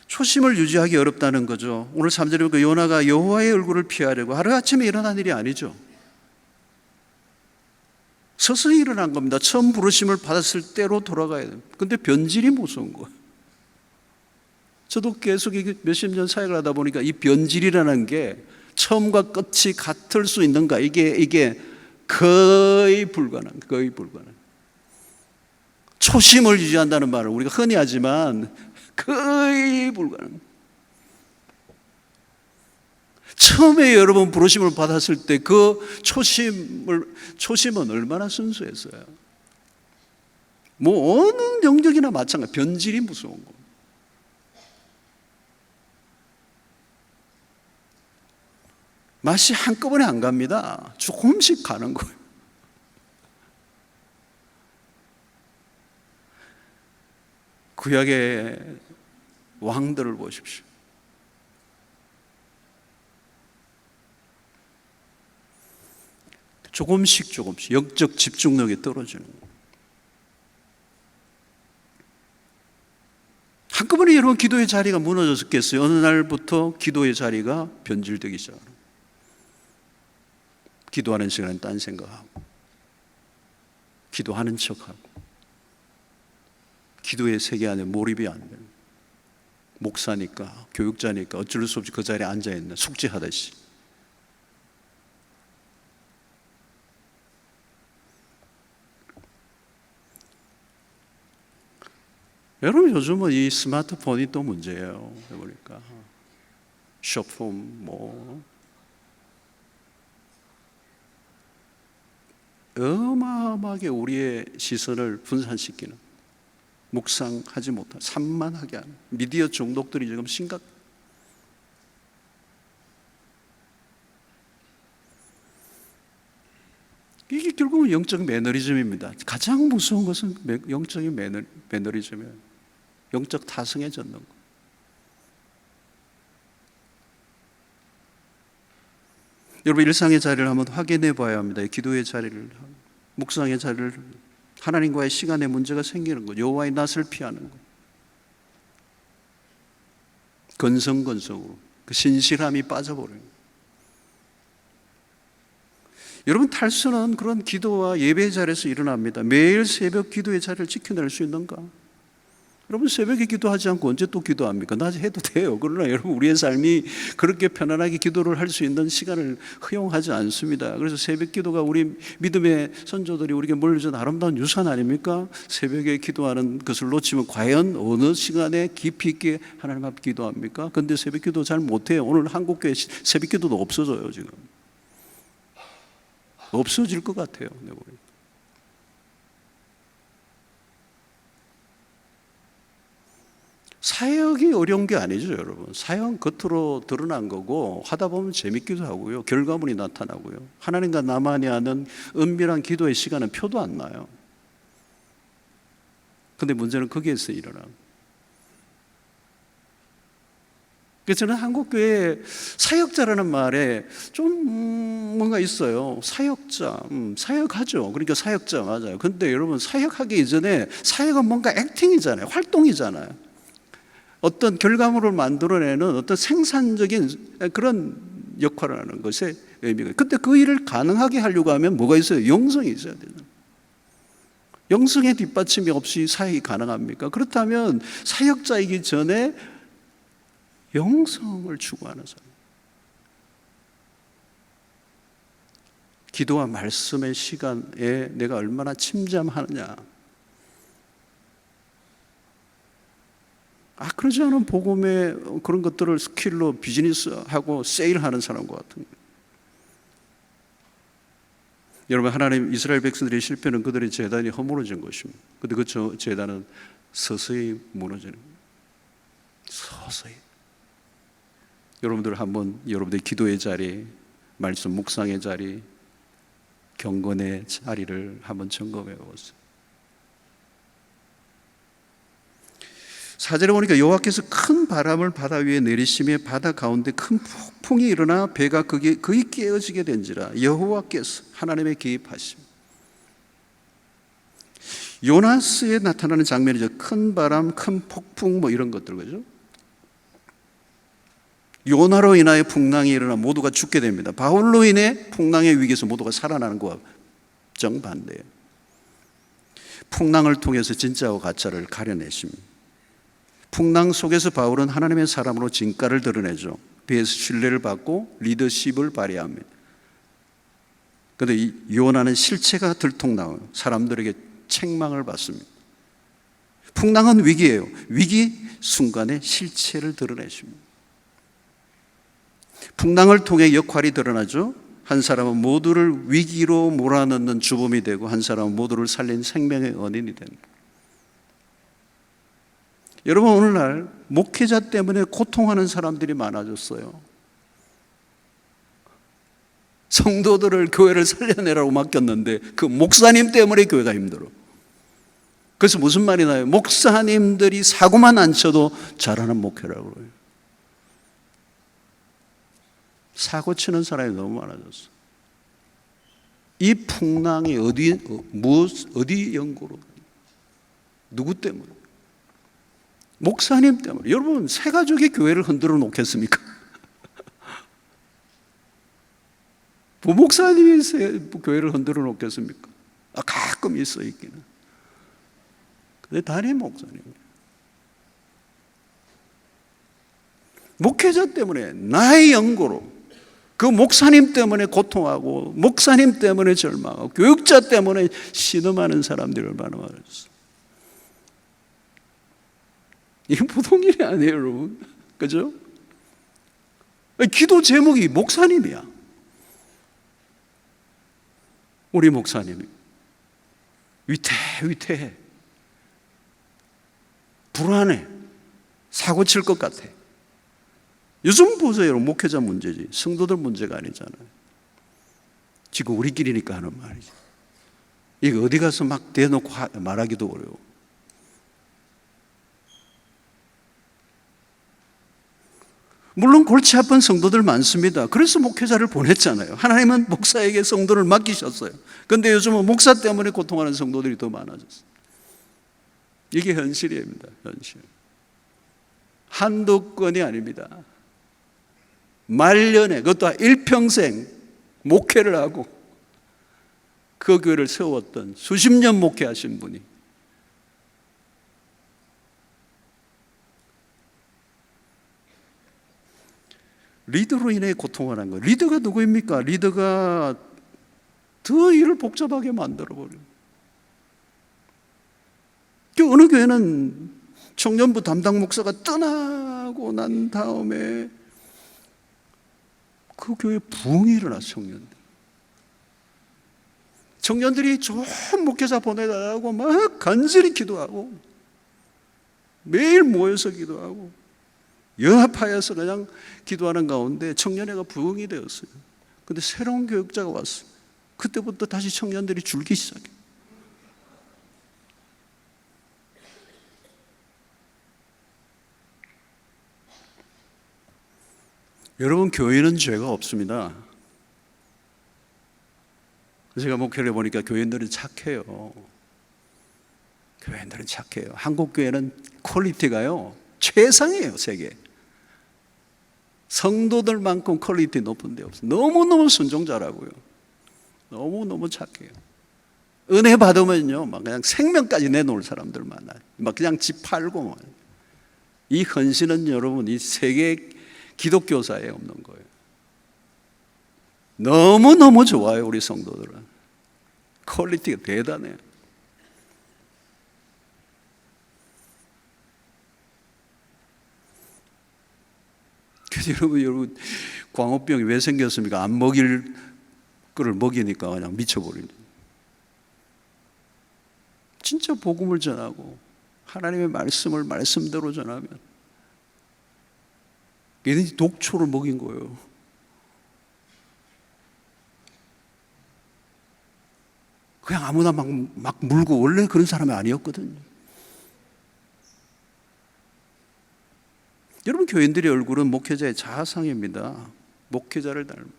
초심을 유지하기 어렵다는 거죠. 오늘 3절에 보니까 요나가 여호와의 얼굴을 피하려고 하루아침에 일어난 일이 아니죠. 서서히 일어난 겁니다. 처음 부르심을 받았을 때로 돌아가야 돼요. 근데 변질이 무서운 거예요. 저도 계속 몇십 년 사역을 하다 보니까 이 변질이라는 게 처음과 끝이 같을 수 있는가, 이게 거의 불가능. 초심을 유지한다는 말을 우리가 흔히 하지만 거의 불가능. 처음에 여러분 부르심을 받았을 때 그 초심은 얼마나 순수했어요. 뭐 어느 영역이나 마찬가지. 변질이 무서운 거. 맛이 한꺼번에 안 갑니다. 조금씩 가는 거예요. 구약의 왕들을 보십시오. 조금씩 영적 집중력이 떨어지는 거예요. 한꺼번에 여러분 기도의 자리가 무너졌겠어요? 어느 날부터 기도의 자리가 변질되기 시작합니다. 기도하는 시간은 딴 생각하고, 기도하는 척하고, 기도의 세계 안에 몰입이 안 되는, 목사니까 교육자니까 어쩔 수 없이 그 자리에 앉아있는 숙제하듯이. 여러분 요즘은 이 스마트폰이 또 문제예요. 해보니까 숏폼 어마어마하게 우리의 시선을 분산시키는, 묵상하지 못한, 산만하게 하는 미디어 중독들이 지금 심각. 이게 결국은 영적 매너리즘입니다. 가장 무서운 것은 영적인 매너리즘이에요. 영적 타성에 젖는 거. 여러분 일상의 자리를 한번 확인해 봐야 합니다. 기도의 자리를, 묵상의 자리를, 하나님과의 시간에 문제가 생기는 거, 여호와의 낯을 피하는 거, 건성으로 그 신실함이 빠져버려요. 여러분 탈수는 그런 기도와 예배의 자리에서 일어납니다. 매일 새벽 기도의 자리를 지켜낼 수 있는가? 여러분 새벽에 기도하지 않고 언제 또 기도합니까? 낮에 해도 돼요. 그러나 여러분 우리의 삶이 그렇게 편안하게 기도를 할 수 있는 시간을 허용하지 않습니다. 그래서 새벽 기도가 우리 믿음의 선조들이 우리에게 물려준 아름다운 유산 아닙니까? 새벽에 기도하는 것을 놓치면 과연 어느 시간에 깊이 있게 하나님 앞에 기도합니까? 근데 새벽 기도 잘 못해요. 오늘 한국교회 새벽 기도도 없어져요. 지금 없어질 것 같아요. 사역이 어려운 게 아니죠, 여러분. 사역은 겉으로 드러난 거고 하다 보면 재밌기도 하고요. 결과물이 나타나고요. 하나님과 나만이 아는 은밀한 기도의 시간은 표도 안 나요. 근데 문제는 거기에서 일어나. 그래서 저는 한국교회 사역자라는 말에 좀 뭔가 있어요. 사역자, 사역하죠. 그러니까 사역자 맞아요. 근데 여러분 사역하기 이전에 사역은 뭔가 액팅이잖아요. 활동이잖아요. 어떤 결과물을 만들어내는 어떤 생산적인 그런 역할을 하는 것에 의미가. 근데 그 일을 가능하게 하려고 하면 뭐가 있어요? 영성이 있어야 돼요. 영성의 뒷받침이 없이 사역이 가능합니까? 그렇다면 사역자이기 전에 영성을 추구하는 사람, 기도와 말씀의 시간에 내가 얼마나 침잠하느냐. 그러지 않은 복음의 그런 것들을 스킬로 비즈니스하고 세일하는 사람과 같은 거예요. 여러분 하나님 이스라엘 백성들의 실패는 그들의 제단이 허물어진 것입니다. 그런데 그 제단은 서서히 무너지는 거예요. 서서히. 여러분들 한번 여러분들의 기도의 자리, 말씀 묵상의 자리, 경건의 자리를 한번 점검해 보세요. 4절에 보니까 여호와께서 큰 바람을 바다 위에 내리시며 바다 가운데 큰 폭풍이 일어나 배가 거의 깨어지게 된지라. 여호와께서 하나님의 개입하심. 요나스에 나타나는 장면이죠. 큰 바람, 큰 폭풍 이런 것들, 그죠? 요나로 인하여 풍랑이 일어나 모두가 죽게 됩니다. 바울로 인해 풍랑의 위기에서 모두가 살아나는 것과 정반대예요. 풍랑을 통해서 진짜와 가짜를 가려내십니다. 풍랑 속에서 바울은 하나님의 사람으로 진가를 드러내죠. 배에서 신뢰를 받고 리더십을 발휘합니다. 그런데 이 요나는 실체가 들통나요. 사람들에게 책망을 받습니다. 풍랑은 위기예요. 위기 순간에 실체를 드러내십니다. 풍랑을 통해 역할이 드러나죠. 한 사람은 모두를 위기로 몰아넣는 주범이 되고 한 사람은 모두를 살린 생명의 원인이 됩니다. 여러분, 오늘날 목회자 때문에 고통하는 사람들이 많아졌어요. 성도들을 교회를 살려내라고 맡겼는데 그 목사님 때문에 교회가 힘들어. 그래서 무슨 말이 나요? 목사님들이 사고만 안 쳐도 잘하는 목회라고 그래요. 사고 치는 사람이 너무 많아졌어. 이 풍랑이 어디 연고로? 누구 때문에? 목사님 때문에. 여러분, 새 가족이 교회를 흔들어 놓겠습니까? 부목사님이 교회를 흔들어 놓겠습니까? 가끔 있어 있기는. 근데 담임 목사님. 목회자 때문에 나의 연고로 그 목사님 때문에 고통하고 목사님 때문에 절망하고 교육자 때문에 신음하는 사람들이 얼마나 많았어. 이게 보통 일이 아니에요, 여러분. 그죠? 기도 제목이 목사님이야. 우리 목사님이 위태해. 불안해. 사고 칠 것 같아. 요즘 보세요, 여러분. 목회자 문제지. 성도들 문제가 아니잖아요. 지금 우리끼리니까 하는 말이지. 이거 어디 가서 막 대놓고 말하기도 어려워. 물론 골치 아픈 성도들 많습니다. 그래서 목회자를 보냈잖아요. 하나님은 목사에게 성도를 맡기셨어요. 그런데 요즘은 목사 때문에 고통하는 성도들이 더 많아졌어요. 이게 현실입니다. 현실. 한두 건이 아닙니다. 말년에, 그것도 일평생 목회를 하고 그 교회를 세웠던 수십 년 목회하신 분이 리더로 인해 고통을 한 거예요. 리더가 누구입니까? 리더가 더 일을 복잡하게 만들어버려요. 어느 교회는 청년부 담당 목사가 떠나고 난 다음에 그 교회에 부흥이 일어났어. 청년들이 좋은 목회자 보내달라고 막 간절히 기도하고 매일 모여서 기도하고 연합하여서 그냥 기도하는 가운데 청년회가 부흥이 되었어요. 그런데 새로운 교육자가 왔어요. 그때부터 다시 청년들이 줄기 시작해요. 여러분, 교회는 죄가 없습니다. 제가 목회를 해보니까 교인들은 착해요. 교인들은 착해요. 한국 교회는 퀄리티가요 최상이에요. 세계 성도들만큼 퀄리티 높은 데 없어요. 너무너무 순종 잘하고요. 너무너무 착해요. 은혜 받으면요 막 그냥 생명까지 내놓을 사람들 많아요. 막 그냥 집 팔고 막. 이 헌신은 여러분 이 세계 기독교사에 없는 거예요. 너무너무 좋아요. 우리 성도들은 퀄리티가 대단해요. 그래서 여러분 광우병이 왜 생겼습니까? 안 먹일 거를 먹이니까 그냥 미쳐버리는. 진짜 복음을 전하고 하나님의 말씀을 말씀대로 전하면 얘네들이 독초를 먹인 거예요. 그냥 아무나 막 물고 원래 그런 사람이 아니었거든요. 여러분 교인들의 얼굴은 목회자의 자상입니다. 목회자를 닮은.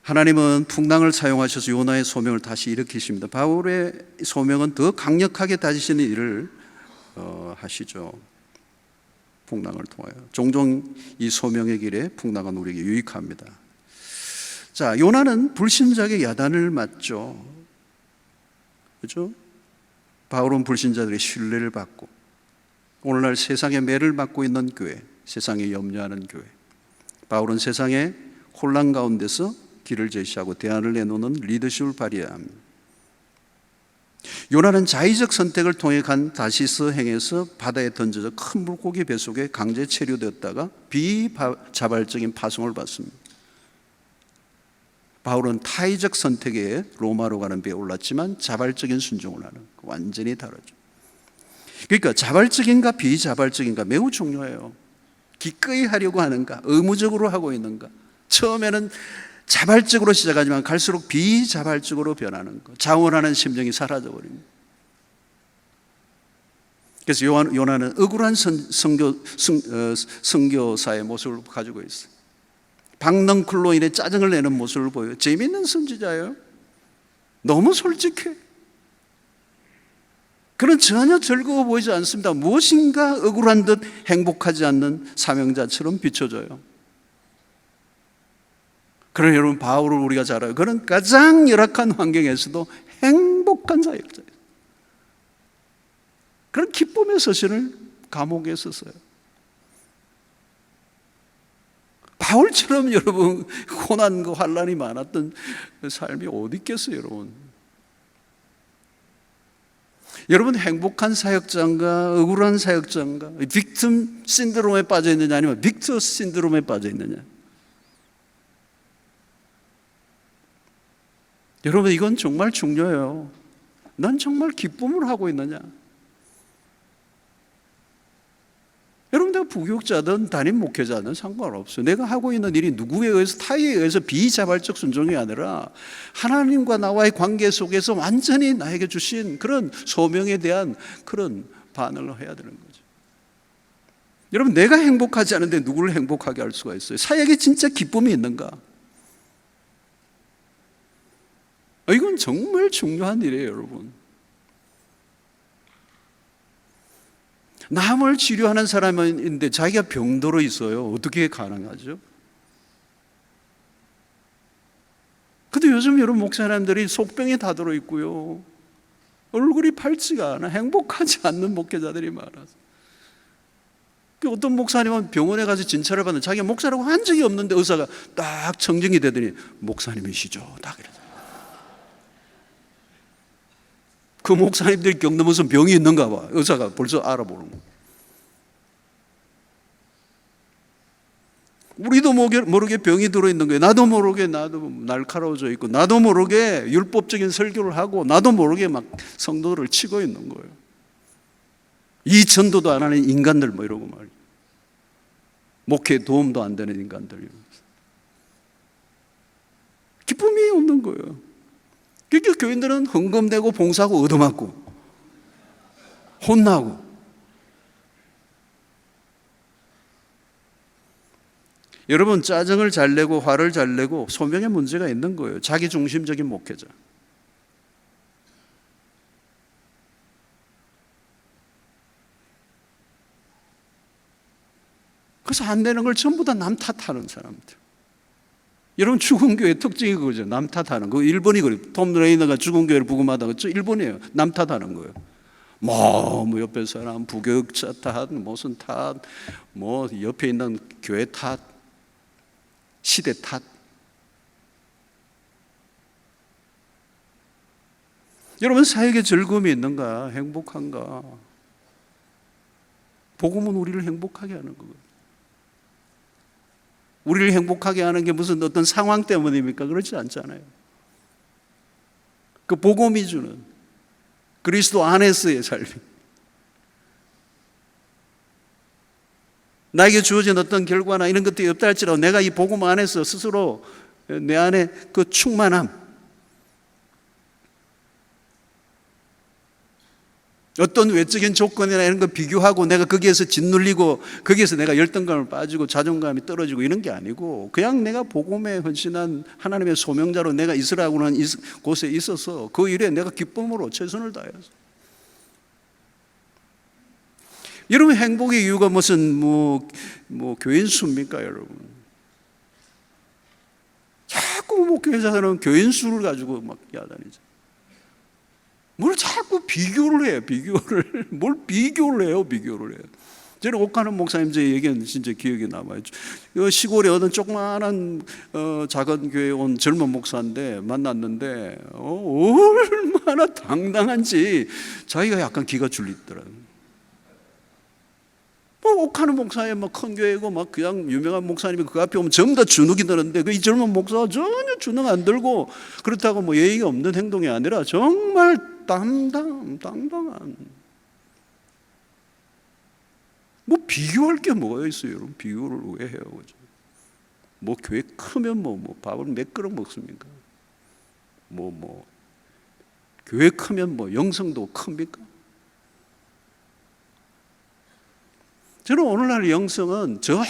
하나님은 풍랑을 사용하셔서 요나의 소명을 다시 일으키십니다. 바울의 소명은 더 강력하게 다지시는 일을 하시죠. 풍랑을 통하여. 종종 이 소명의 길에 풍랑은 우리에게 유익합니다. 자, 요나는 불신자에게 야단을 맞죠. 그렇죠? 바울은 불신자들의 신뢰를 받고, 오늘날 세상의 매를 받고 있는 교회, 세상에 염려하는 교회, 바울은 세상의 혼란 가운데서 길을 제시하고 대안을 내놓는 리더십을 발휘해야 합니다. 요나는 자의적 선택을 통해 간 다시스 행에서 바다에 던져져 큰 물고기 뱃속에 강제 체류되었다가 비자발적인 파송을 받습니다. 바울은 타의적 선택에 로마로 가는 배에 올랐지만 자발적인 순종을 하는, 완전히 다르죠. 그러니까 자발적인가 비자발적인가 매우 중요해요. 기꺼이 하려고 하는가, 의무적으로 하고 있는가. 처음에는 자발적으로 시작하지만 갈수록 비자발적으로 변하는 것, 자원하는 심정이 사라져버립니다. 그래서 요나는 억울한 선교사의 모습을 가지고 있어요. 박넝쿨로 인해 짜증을 내는 모습을 보여요. 재미있는 선지자예요. 너무 솔직해. 그는 전혀 즐거워 보이지 않습니다. 무엇인가 억울한 듯 행복하지 않는 사명자처럼 비춰져요. 그러나 여러분, 바울을 우리가 잘 알아요. 그는 가장 열악한 환경에서도 행복한 사역자예요. 그런 기쁨의 서신을 감옥에 썼어요. 바울처럼 여러분 고난과 환난이 많았던 삶이 어디 있겠어요, 여러분? 여러분, 행복한 사역자인가 억울한 사역자인가, 빅팀 신드롬에 빠져 있느냐 아니면 빅터 신드롬에 빠져 있느냐? 여러분, 이건 정말 중요해요. 난 정말 기쁨을 하고 있느냐? 여러분, 내가 부교육자든 담임 목회자든 상관없어요. 내가 하고 있는 일이 누구에 의해서, 타의에 의해서 비자발적 순종이 아니라 하나님과 나와의 관계 속에서 완전히 나에게 주신 그런 소명에 대한 그런 반응을 해야 되는 거죠. 여러분, 내가 행복하지 않은데 누구를 행복하게 할 수가 있어요? 사역에 진짜 기쁨이 있는가? 이건 정말 중요한 일이에요, 여러분. 남을 치료하는 사람인데 자기가 병들어 있어요. 어떻게 가능하죠? 근데 요즘 여러분 목사님들이 속병에 다 들어 있고요, 얼굴이 밝지가 않아. 행복하지 않는 목회자들이 많아서. 어떤 목사님은 병원에 가서 진찰을 받는, 자기가 목사라고 한 적이 없는데 의사가 딱 청정이 되더니 목사님이시죠? 딱 이러죠. 그 목사님들이 겪는 무슨 병이 있는가 봐. 의사가 벌써 알아보는 거. 우리도 모르게 병이 들어있는 거예요. 나도 모르게 나도 날카로워져 있고, 나도 모르게 율법적인 설교를 하고, 나도 모르게 막 성도들을 치고 있는 거예요. 이 전도도 안 하는 인간들 뭐 이러고 말이에요. 목회에 도움도 안 되는 인간들. 기쁨이 없는 거예요. 그러니까 교인들은 헌금되고 봉사하고 얻어맞고 혼나고. 여러분, 짜증을 잘 내고 화를 잘 내고 소명에 문제가 있는 거예요. 자기중심적인 목회자. 그래서 안 되는 걸 전부 다 남 탓하는 사람들. 여러분, 죽은 교회 특징이 그거죠. 남 탓하는 거. 일본이 그래요. 톰 레이너가 죽은 교회를 부금하다가 저 일본이에요. 남 탓하는 거예요. 뭐 옆에 사람 부교육자 탓, 무슨 탓, 뭐 옆에 있는 교회 탓, 시대 탓. 여러분, 사역에 즐거움이 있는가? 행복한가? 복음은 우리를 행복하게 하는 거예요. 우리를 행복하게 하는 게 무슨 어떤 상황 때문입니까? 그렇지 않잖아요. 그 복음이 주는 그리스도 안에서의 삶. 나에게 주어진 어떤 결과나 이런 것들이 없다 할지라도 내가 이 복음 안에서 스스로 내 안에 그 충만함, 어떤 외적인 조건이나 이런 거 비교하고 내가 거기에서 짓눌리고 거기에서 내가 열등감을 빠지고 자존감이 떨어지고 이런 게 아니고, 그냥 내가 복음에 헌신한 하나님의 소명자로 내가 있으라고 하는 곳에 있어서 그 일에 내가 기쁨으로 최선을 다해서. 여러분, 행복의 이유가 무슨 교인 수입니까, 여러분? 자꾸 목회자들은 교인 수를 가지고 막 야단이죠. 뭘 자꾸 비교를 해요, 비교를. 뭘 비교를 해요, 비교를 해요. 저는 옥하는 목사님 제 얘기는 진짜 기억에 남아요. 시골에 어떤 조그마한 작은 교회에 온 젊은 목사인데 만났는데 얼마나 당당한지 자기가 약간 기가 줄리더라고요. 옥하는 목사님 막 큰 교회고 막 그냥 유명한 목사님이 그 앞에 오면 전부 다 주눅이 드는데 그 이 젊은 목사가 전혀 주눅 안 들고 그렇다고 뭐 예의가 없는 행동이 아니라 정말 당당한. 뭐 비교할 게 뭐가 있어요, 여러분? 비교를 왜 해요, 그죠? 뭐 교회 크면 뭐 밥을 몇 그릇 먹습니까? 뭐 교회 크면 뭐 영성도 큽니까? 저는 오늘날 영성은 저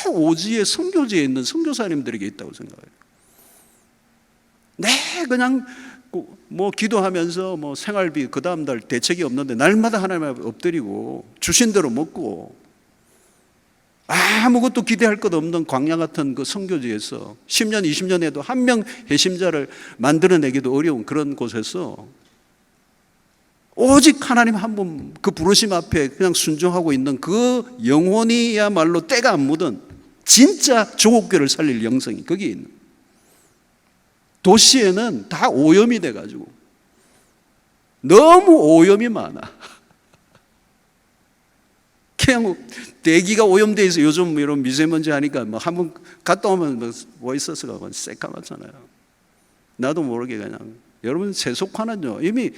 오지의 선교지에 있는 선교사님들에게 있다고 생각해요. 그냥 뭐 기도하면서 뭐 생활비 그 다음 달 대책이 없는데 날마다 하나님 앞에 엎드리고 주신 대로 먹고 아무것도 기대할 것 없는 광야 같은 그 선교지에서 10년 20년에도 한 명 회심자를 만들어내기도 어려운 그런 곳에서 오직 하나님 한 분 그 부르심 앞에 그냥 순종하고 있는 그 영혼이야말로 때가 안 묻은 진짜 조국교를 살릴 영성이 거기에 있는. 도시에는 다 오염이 돼가지고 너무 오염이 많아. 그냥 대기가 오염돼 있어. 요즘 이런 미세먼지 하니까 뭐 한번 갔다 오면 뭐 보이스가 새까맣잖아요. 나도 모르게 그냥. 여러분 세속화는요 이미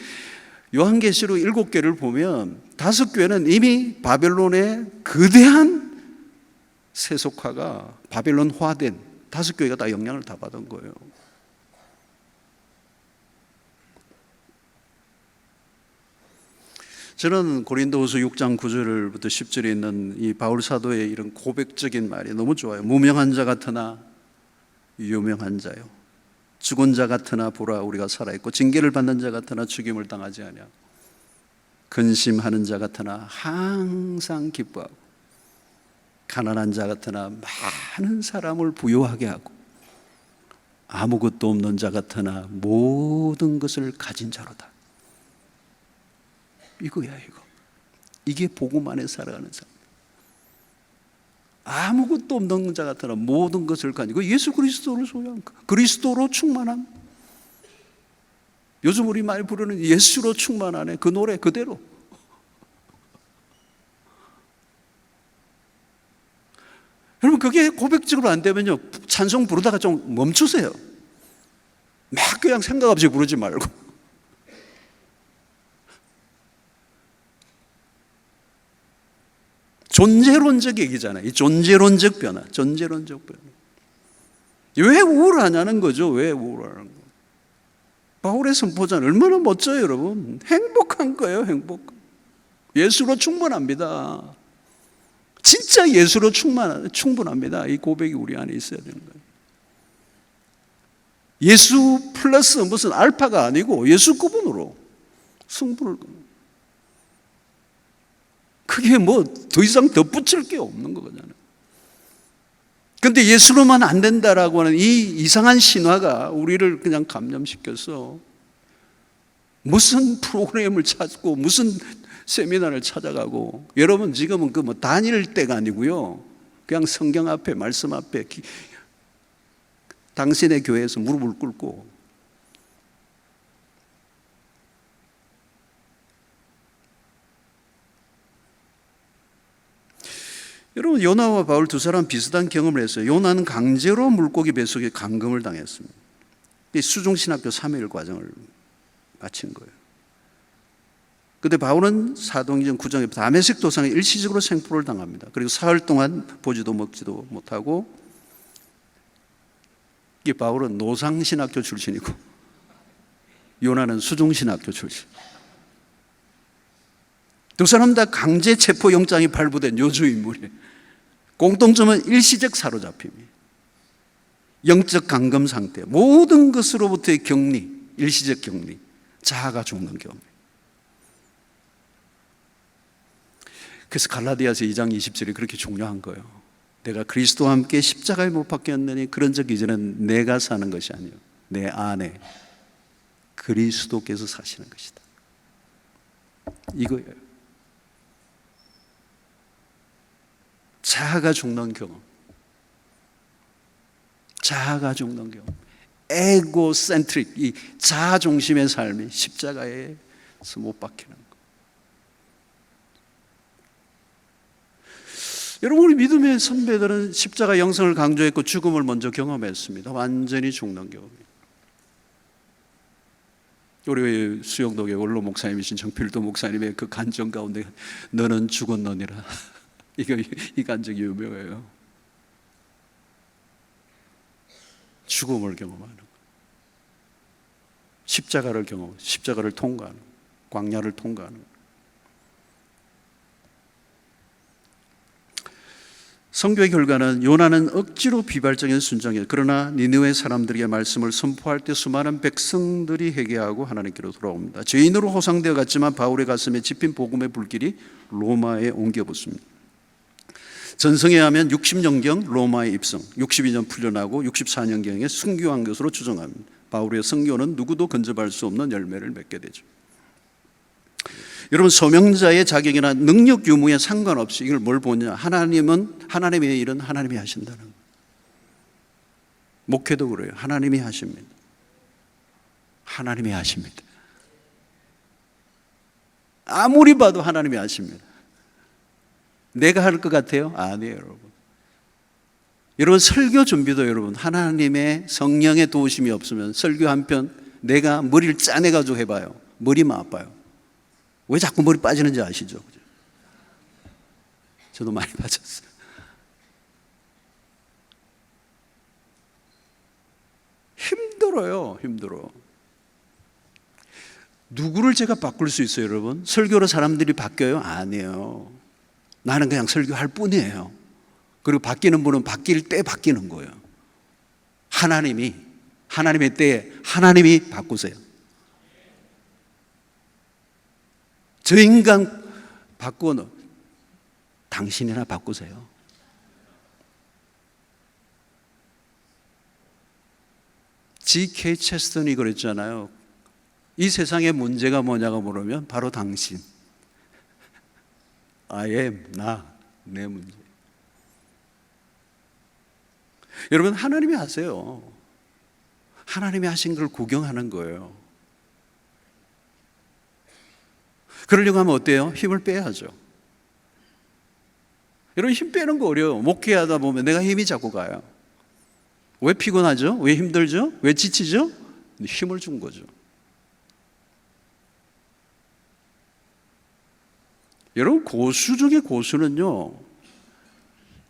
요한계시록 7개를 보면 5개는 이미 바벨론의 거대한 세속화가 바벨론화된 5교회가 다 영향을 다 받은 거예요. 저는 고린도후서 6장 9절부터 10절에 있는 이 바울 사도의 이런 고백적인 말이 너무 좋아요. 무명한 자 같으나 유명한 자요, 죽은 자 같으나 보라 우리가 살아있고 징계를 받는 자 같으나 죽임을 당하지 아니하고 근심하는 자 같으나 항상 기뻐하고 가난한 자 같으나 많은 사람을 부유하게 하고 아무것도 없는 자 같으나 모든 것을 가진 자로다. 이거야 이거. 이게 복음 안에 살아가는 사람. 아무것도 없는 자 같으나 모든 것을 가지고 예수 그리스도를 소유한 그리스도로 충만함. 요즘 우리 많이 부르는 예수로 충만하네. 그 노래 그대로. 여러분 그게 고백적으로 안 되면요 찬송 부르다가 좀 멈추세요. 막 그냥 생각 없이 부르지 말고. 존재론적 얘기잖아요. 이 존재론적 변화, 존재론적 변화. 왜 우울하냐는 거죠. 왜 우울하는 거? 바울의 선포자는 얼마나 멋져요, 여러분. 행복한 거예요, 행복. 예수로 충분합니다. 진짜 예수로 충분합니다. 이 고백이 우리 안에 있어야 되는 거예요. 예수 플러스 무슨 알파가 아니고 예수급으로 승부를. 그게 뭐 더 이상 덧붙일 게 없는 거잖아요. 그런데 예수로만 안 된다라고 하는 이 이상한 신화가 우리를 그냥 감염시켜서 무슨 프로그램을 찾고 무슨 세미나를 찾아가고, 여러분 지금은 그 뭐 다닐 때가 아니고요. 그냥 성경 앞에 말씀 앞에 당신의 교회에서 무릎을 꿇고 여러분 요나와 바울 두 사람 비슷한 경험을 했어요. 요나는 강제로 물고기 뱃속에 감금을 당했습니다. 수중신학교 3일 과정을 마친 거예요. 그런데 바울은 사도행전 9장에 다메섹 도상에 일시적으로 생포를 당합니다. 그리고 사흘 동안 보지도 먹지도 못하고, 이게 바울은 노상신학교 출신이고 요나는 수중신학교 출신. 두 사람 다 강제 체포 영장이 발부된 요주 인물이에요. 공통점은 일시적 사로잡힘이에요. 영적 감금 상태, 모든 것으로부터의 격리, 일시적 격리, 자아가 죽는 경우. 그래서 갈라디아서 2장 20절이 그렇게 중요한 거예요. 내가 그리스도와 함께 십자가에 못 박혔느니 그런즉 이제는 내가 사는 것이 아니요 내 안에 그리스도께서 사시는 것이다. 이거예요. 자아가 죽는 경험. 자아가 죽는 경험. 에고센트릭, 이 자아 중심의 삶이 십자가에서 못 박히는 거. 여러분, 우리 믿음의 선배들은 십자가 영성을 강조했고 죽음을 먼저 경험했습니다. 완전히 죽는 경험이에요. 우리 수영동의 원로 목사님이신 정필도 목사님의 그 간증 가운데 너는 죽었느니라. 이 간증이 유명해요. 죽음을 경험하는 거. 십자가를 경험, 십자가를 통과하는 거. 광야를 통과하는 거. 선교의 결과는 요나는 억지로 비발적인 순종이에요. 그러나 니느웨 사람들에게 말씀을 선포할 때 수많은 백성들이 회개하고 하나님께로 돌아옵니다. 죄인으로 호상되어 갔지만 바울의 가슴에 집힌 복음의 불길이 로마에 옮겨붙습니다. 전성에 의하면 60년경 로마에 입성, 62년 풀려나고 64년경에 순교한 것으로 추정합니다. 바울의 선교는 누구도 근접할 수 없는 열매를 맺게 되죠. 여러분, 소명자의 자격이나 능력 유무에 상관없이 이걸 뭘 보냐? 하나님의 일은 하나님이 하신다는 거예요. 목회도 그래요. 하나님이 하십니다. 하나님이 하십니다. 아무리 봐도 하나님이 하십니다. 내가 할 것 같아요? 아니에요, 여러분. 여러분, 설교 준비도 여러분 하나님의 성령의 도우심이 없으면 설교 한 편 내가 머리를 짜내가지고 해봐요. 머리만 아파요. 왜 자꾸 머리 빠지는지 아시죠? 저도 많이 빠졌어요. 힘들어요. 힘들어. 누구를 제가 바꿀 수 있어요, 여러분? 설교로 사람들이 바뀌어요? 아니에요. 나는 그냥 설교할 뿐이에요. 그리고 바뀌는 분은 바뀔 때 바뀌는 거예요. 하나님의 때에 하나님이 바꾸세요. 저 인간 바꾸는 당신이나 바꾸세요. G.K. 체스턴이 그랬잖아요. 이 세상의 문제가 뭐냐고 물으면 바로 당신. I am, 내 문제. 여러분, 하나님이 하세요. 하나님이 하신 걸 구경하는 거예요. 그러려고 하면 어때요? 힘을 빼야죠. 여러분, 힘 빼는 거 어려워요. 목회하다 보면 내가 힘이 자꾸 가요. 왜 피곤하죠? 왜 힘들죠? 왜 지치죠? 힘을 준 거죠. 여러분, 고수 중에 고수는요,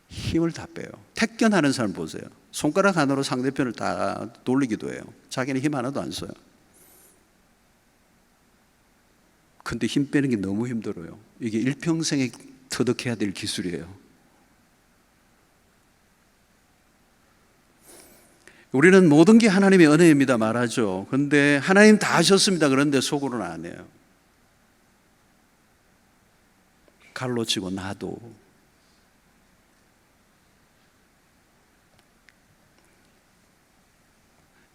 힘을 다 빼요. 택견하는 사람 보세요. 손가락 하나로 상대편을 다 돌리기도 해요. 자기는 힘 하나도 안 써요. 근데 힘 빼는 게 너무 힘들어요. 이게 일평생에 터득해야 될 기술이에요. 우리는 모든 게 하나님의 은혜입니다 말하죠. 그런데 하나님 다 하셨습니다. 그런데 속으로는 안 해요. 칼로 치고 나도.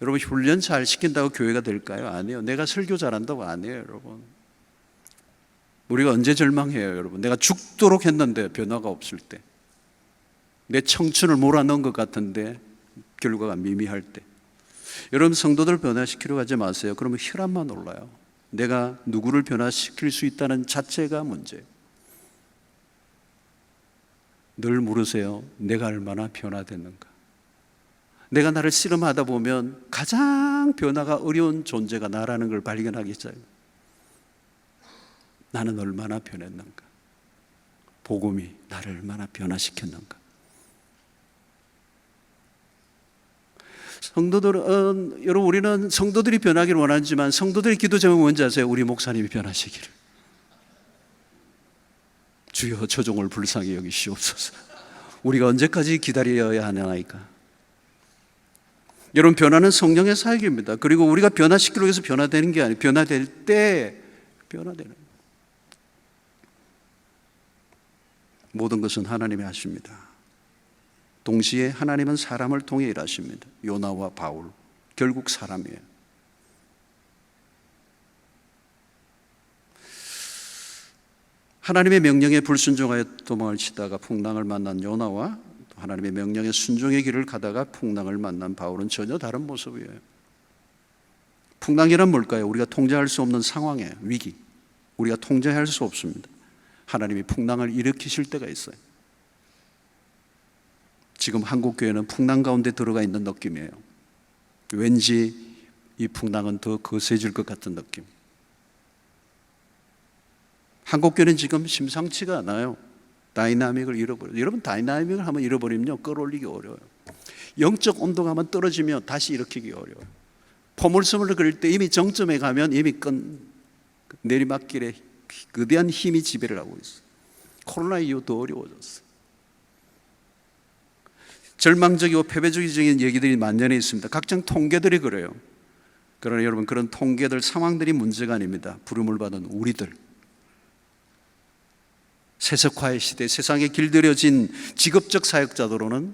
여러분, 훈련 잘 시킨다고 교회가 될까요? 아니에요. 내가 설교 잘한다고 아니에요, 여러분. 우리가 언제 절망해요, 여러분? 내가 죽도록 했는데 변화가 없을 때, 내 청춘을 몰아넣은 것 같은데 결과가 미미할 때. 여러분, 성도들 변화시키려고 하지 마세요. 그러면 혈압만 올라요. 내가 누구를 변화시킬 수 있다는 자체가 문제예요. 늘 물으세요. 내가 얼마나 변화됐는가? 내가 나를 씨름하다 보면 가장 변화가 어려운 존재가 나라는 걸 발견하기 시작해요. 나는 얼마나 변했는가? 복음이 나를 얼마나 변화시켰는가? 성도들은, 여러분, 우리는 성도들이 변하기를 원하지만 성도들의 기도 제목은 뭔지 아세요? 우리 목사님이 변하시기를. 주여 저 종을 불쌍히 여기시옵소서. 우리가 언제까지 기다려야 하나이까? 여러분, 변화는 성령의 사역입니다. 그리고 우리가 변화시키려고 해서 변화되는 게 아니에요. 변화될 때 변화되는 거예요. 모든 것은 하나님이 하십니다. 동시에 하나님은 사람을 통해 일하십니다. 요나와 바울, 결국 사람이에요. 하나님의 명령에 불순종하여 도망을 치다가 풍랑을 만난 요나와 하나님의 명령에 순종의 길을 가다가 풍랑을 만난 바울은 전혀 다른 모습이에요. 풍랑이란 뭘까요? 우리가 통제할 수 없는 상황이에요. 위기. 우리가 통제할 수 없습니다. 하나님이 풍랑을 일으키실 때가 있어요. 지금 한국교회는 풍랑 가운데 들어가 있는 느낌이에요. 왠지 이 풍랑은 더 거세질 것 같은 느낌. 한국교회는 지금 심상치가 않아요. 다이나믹을 잃어버려요. 여러분, 다이나믹을 한번 잃어버리면요, 끌어올리기 어려워요. 영적 온도가 한번 떨어지면 다시 일으키기 어려워요. 포물선을 그릴 때 이미 정점에 가면 이미 내리막길에 거대한 힘이 지배를 하고 있어요. 코로나 이후 더 어려워졌어요. 절망적이고 패배주의적인 얘기들이 만연해 있습니다. 각종 통계들이 그래요. 그러나 여러분, 그런 통계들, 상황들이 문제가 아닙니다. 부름을 받은 우리들, 세속화의 시대, 세상에 길들여진 직업적 사역자들로는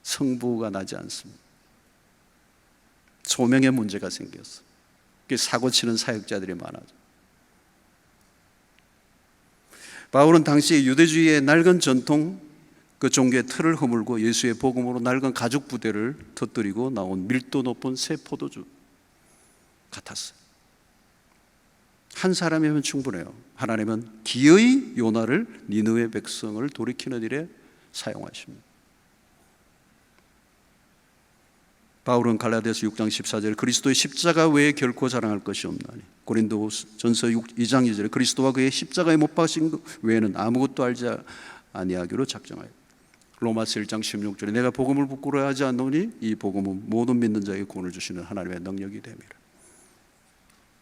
성부가 나지 않습니다. 소명의 문제가 생겼어. 사고치는 사역자들이 많아져. 바울은 당시 유대주의의 낡은 전통, 그 종교의 틀을 허물고 예수의 복음으로 낡은 가죽 부대를 터뜨리고 나온 밀도 높은 새 포도주 같았어요. 한 사람이면 충분해요. 하나님은 기어이 요나를 니느웨 백성을 돌이키는 일에 사용하십니다. 바울은 갈라디아서 6장 14절 그리스도의 십자가 외에 결코 자랑할 것이 없나니, 고린도전서 2장 2절에 그리스도와 그의 십자가에 못 박힌 것 외에는 아무것도 알지 아니하기로 작정하여, 로마서 1장 16절에 내가 복음을 부끄러워하지 않노니 이 복음은 모든 믿는 자에게 구원을 주시는 하나님의 능력이 됨이라.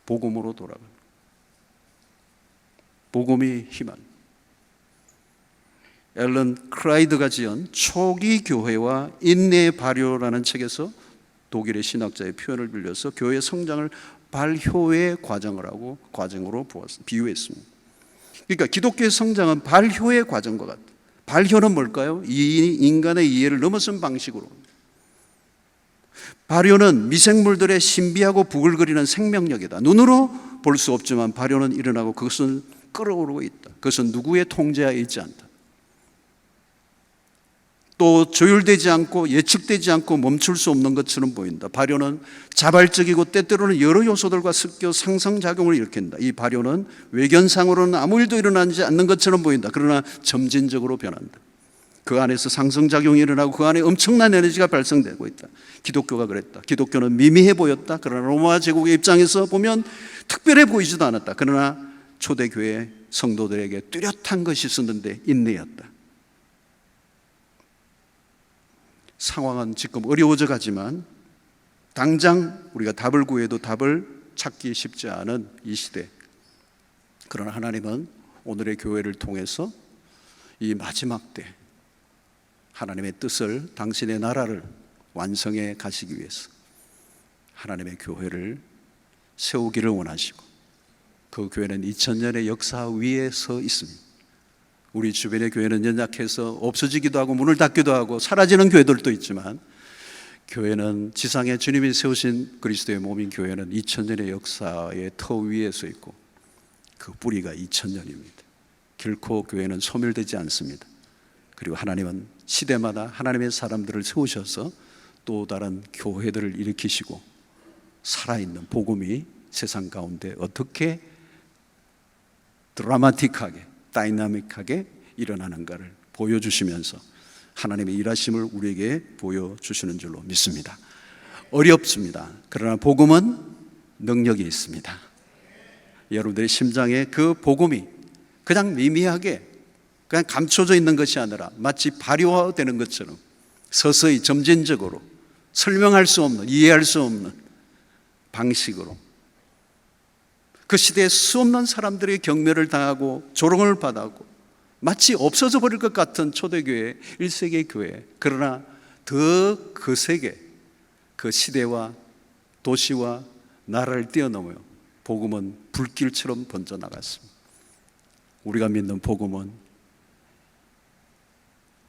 복음으로 돌아가는, 복음이 희망. 앨런 크라이드가 지은 초기 교회와 인내의 발효라는 책에서 독일의 신학자의 표현을 빌려서 교회 성장을 발효의 과정으로 비유했습니다. 그러니까 기독교의 성장은 발효의 과정과 같아요. 발효는 뭘까요? 이 인간의 이해를 넘어선 방식으로. 발효는 미생물들의 신비하고 부글거리는 생명력이다. 눈으로 볼 수 없지만 발효는 일어나고 그것은 끓어오르고 있다. 그것은 누구의 통제하에 있지 않다. 또 조율되지 않고 예측되지 않고 멈출 수 없는 것처럼 보인다. 발효는 자발적이고 때때로는 여러 요소들과 섞여 상승작용을 일으킨다. 이 발효는 외견상으로는 아무 일도 일어나지 않는 것처럼 보인다. 그러나 점진적으로 변한다. 그 안에서 상승작용이 일어나고 그 안에 엄청난 에너지가 발생되고 있다. 기독교가 그랬다. 기독교는 미미해 보였다. 그러나 로마 제국의 입장에서 보면 특별해 보이지도 않았다. 그러나 초대교회 성도들에게 뚜렷한 것이 있었는데 인내였다. 상황은 지금 어려워져 가지만 당장 우리가 답을 구해도 답을 찾기 쉽지 않은 이 시대, 그러나 하나님은 오늘의 교회를 통해서 이 마지막 때 하나님의 뜻을, 당신의 나라를 완성해 가시기 위해서 하나님의 교회를 세우기를 원하시고, 그 교회는 2000년의 역사 위에 서 있습니다. 우리 주변의 교회는 연약해서 없어지기도 하고 문을 닫기도 하고 사라지는 교회들도 있지만, 교회는 지상에 주님이 세우신 그리스도의 몸인 교회는 2000년의 역사의 터 위에 서 있고 그 뿌리가 2000년입니다. 결코 교회는 소멸되지 않습니다. 그리고 하나님은 시대마다 하나님의 사람들을 세우셔서 또 다른 교회들을 일으키시고 살아있는 복음이 세상 가운데 어떻게 드라마틱하게, 다이나믹하게 일어나는가를 보여주시면서 하나님의 일하심을 우리에게 보여주시는 줄로 믿습니다. 어렵습니다. 그러나 복음은 능력이 있습니다. 여러분들의 심장에 그 복음이 그냥 미미하게 그냥 감춰져 있는 것이 아니라 마치 발효되는 것처럼 서서히 점진적으로 설명할 수 없는, 이해할 수 없는 방식으로 그 시대에 수없는 사람들이 경멸을 당하고 조롱을 받았고 마치 없어져 버릴 것 같은 초대교회, 1세기 교회, 그러나 더 거세게 그 시대와 도시와 나라를 뛰어넘어요. 복음은 불길처럼 번져나갔습니다. 우리가 믿는 복음은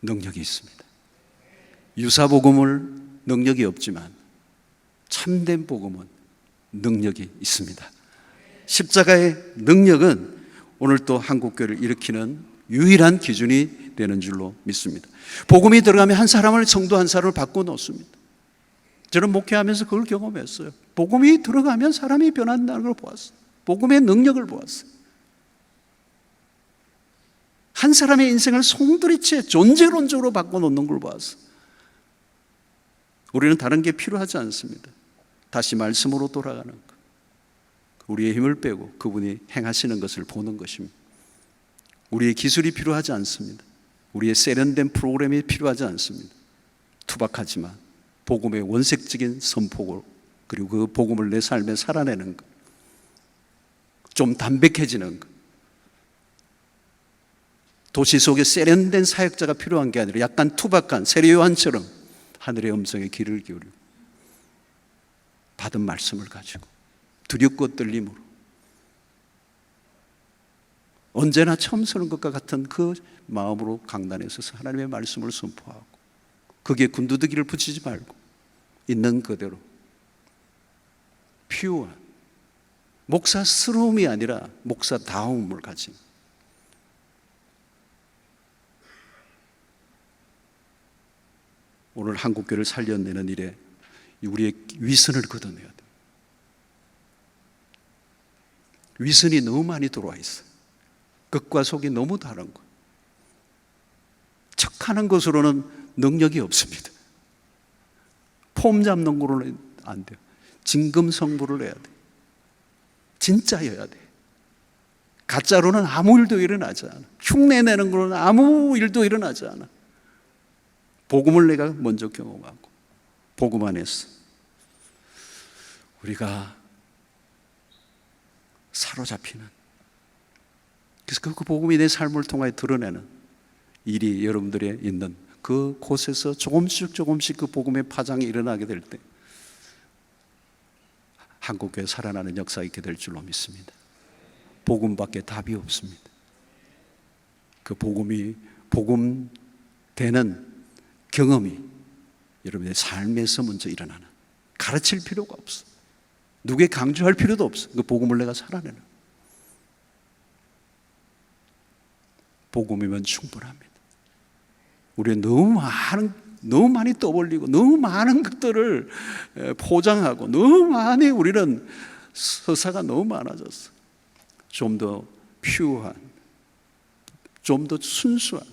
능력이 있습니다. 유사복음을 능력이 없지만 참된 복음은 능력이 있습니다. 십자가의 능력은 오늘 또 한국교회를 일으키는 유일한 기준이 되는 줄로 믿습니다. 복음이 들어가면 한 사람을, 성도 한 사람을 바꿔놓습니다. 저는 목회하면서 그걸 경험했어요. 복음이 들어가면 사람이 변한다는 걸 보았어요. 복음의 능력을 보았어요. 한 사람의 인생을 송두리째 존재론적으로 바꿔놓는 걸 보았어요. 우리는 다른 게 필요하지 않습니다. 다시 말씀으로 돌아가는 것, 우리의 힘을 빼고 그분이 행하시는 것을 보는 것입니다. 우리의 기술이 필요하지 않습니다. 우리의 세련된 프로그램이 필요하지 않습니다. 투박하지만 복음의 원색적인 선포고, 그리고 그 복음을 내 삶에 살아내는 것, 좀 담백해지는 것. 도시 속에 세련된 사역자가 필요한 게 아니라 약간 투박한 세례요한처럼 하늘의 음성에 귀를 기울이고 받은 말씀을 가지고 두렵고 떨림으로 언제나 처음 서는 것과 같은 그 마음으로 강단에 서서 하나님의 말씀을 선포하고, 거기에 군두더기를 붙이지 말고 있는 그대로 피요한 목사스러움이 아니라 목사다움을 가진, 오늘 한국교회를 살려내는 일에 우리의 위선을 걷어내야 돼요. 위선이 너무 많이 들어와 있어요. 겉과 속이 너무 다른 것. 척하는 것으로는 능력이 없습니다. 폼 잡는 거로는 안 돼요. 진검성부를 해야 돼요. 진짜여야 돼요. 가짜로는 아무 일도 일어나지 않아. 흉내내는 거로는 아무 일도 일어나지 않아. 복음을 내가 먼저 경험하고 복음 안에서 우리가 사로잡히는, 그래서 그 복음이 내 삶을 통하여 드러내는 일이 여러분들의 있는 그 곳에서 조금씩 그 복음의 파장이 일어나게 될 때 한국교회 살아나는 역사가 있게 될 줄로 믿습니다. 복음밖에 답이 없습니다. 그 복음이 복음 되는 경험이 여러분의 삶에서 먼저 일어나는, 가르칠 필요가 없어. 누구에 강조할 필요도 없어. 그 복음을 내가 살아내는, 복음이면 충분합니다. 우리는 너무 많이 떠벌리고 너무 많은 것들을 포장하고 너무 많이 우리는 서사가 너무 많아졌어. 좀 더 퓨어한, 좀 더 순수한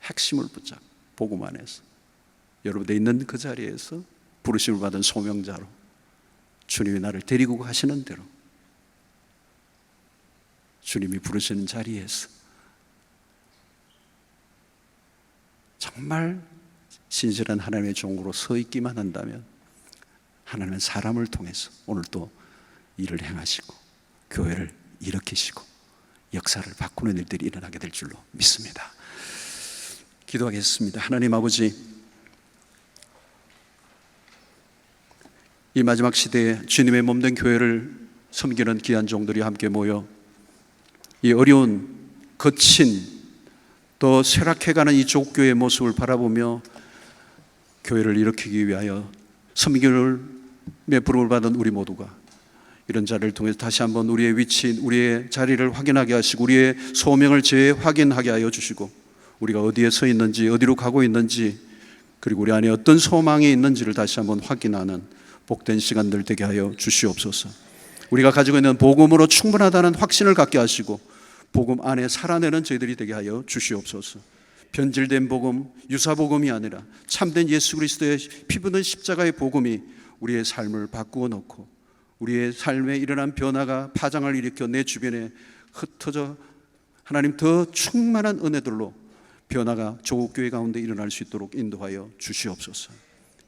핵심을 붙잡고 복음 안에서 여러분들 있는 그 자리에서 부르심을 받은 소명자로 주님이 나를 데리고 가시는 대로 주님이 부르시는 자리에서 정말 신실한 하나님의 종으로 서 있기만 한다면 하나님은 사람을 통해서 오늘 또 일을 행하시고 교회를 일으키시고 역사를 바꾸는 일들이 일어나게 될 줄로 믿습니다. 기도하겠습니다. 하나님 아버지, 이 마지막 시대에 주님의 몸된 교회를 섬기는 귀한 종들이 함께 모여 이 어려운, 거친, 또 쇠락해가는 이 조국교회의 모습을 바라보며 교회를 일으키기 위하여 섬김의 부름을 받은 우리 모두가 이런 자리를 통해서 다시 한번 우리의 위치, 우리의 자리를 확인하게 하시고 우리의 소명을 재확인하게 하여 주시고 우리가 어디에 서 있는지, 어디로 가고 있는지, 그리고 우리 안에 어떤 소망이 있는지를 다시 한번 확인하는 복된 시간들 되게 하여 주시옵소서. 우리가 가지고 있는 복음으로 충분하다는 확신을 갖게 하시고 복음 안에 살아내는 저희들이 되게 하여 주시옵소서. 변질된 복음, 유사복음이 아니라 참된 예수 그리스도의 피 묻은 십자가의 복음이 우리의 삶을 바꾸어 놓고 우리의 삶에 일어난 변화가 파장을 일으켜 내 주변에 흩어져 하나님 더 충만한 은혜들로 변화가 조국교회 가운데 일어날 수 있도록 인도하여 주시옵소서.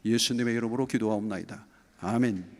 예수님의 이름으로 기도하옵나이다. 아멘.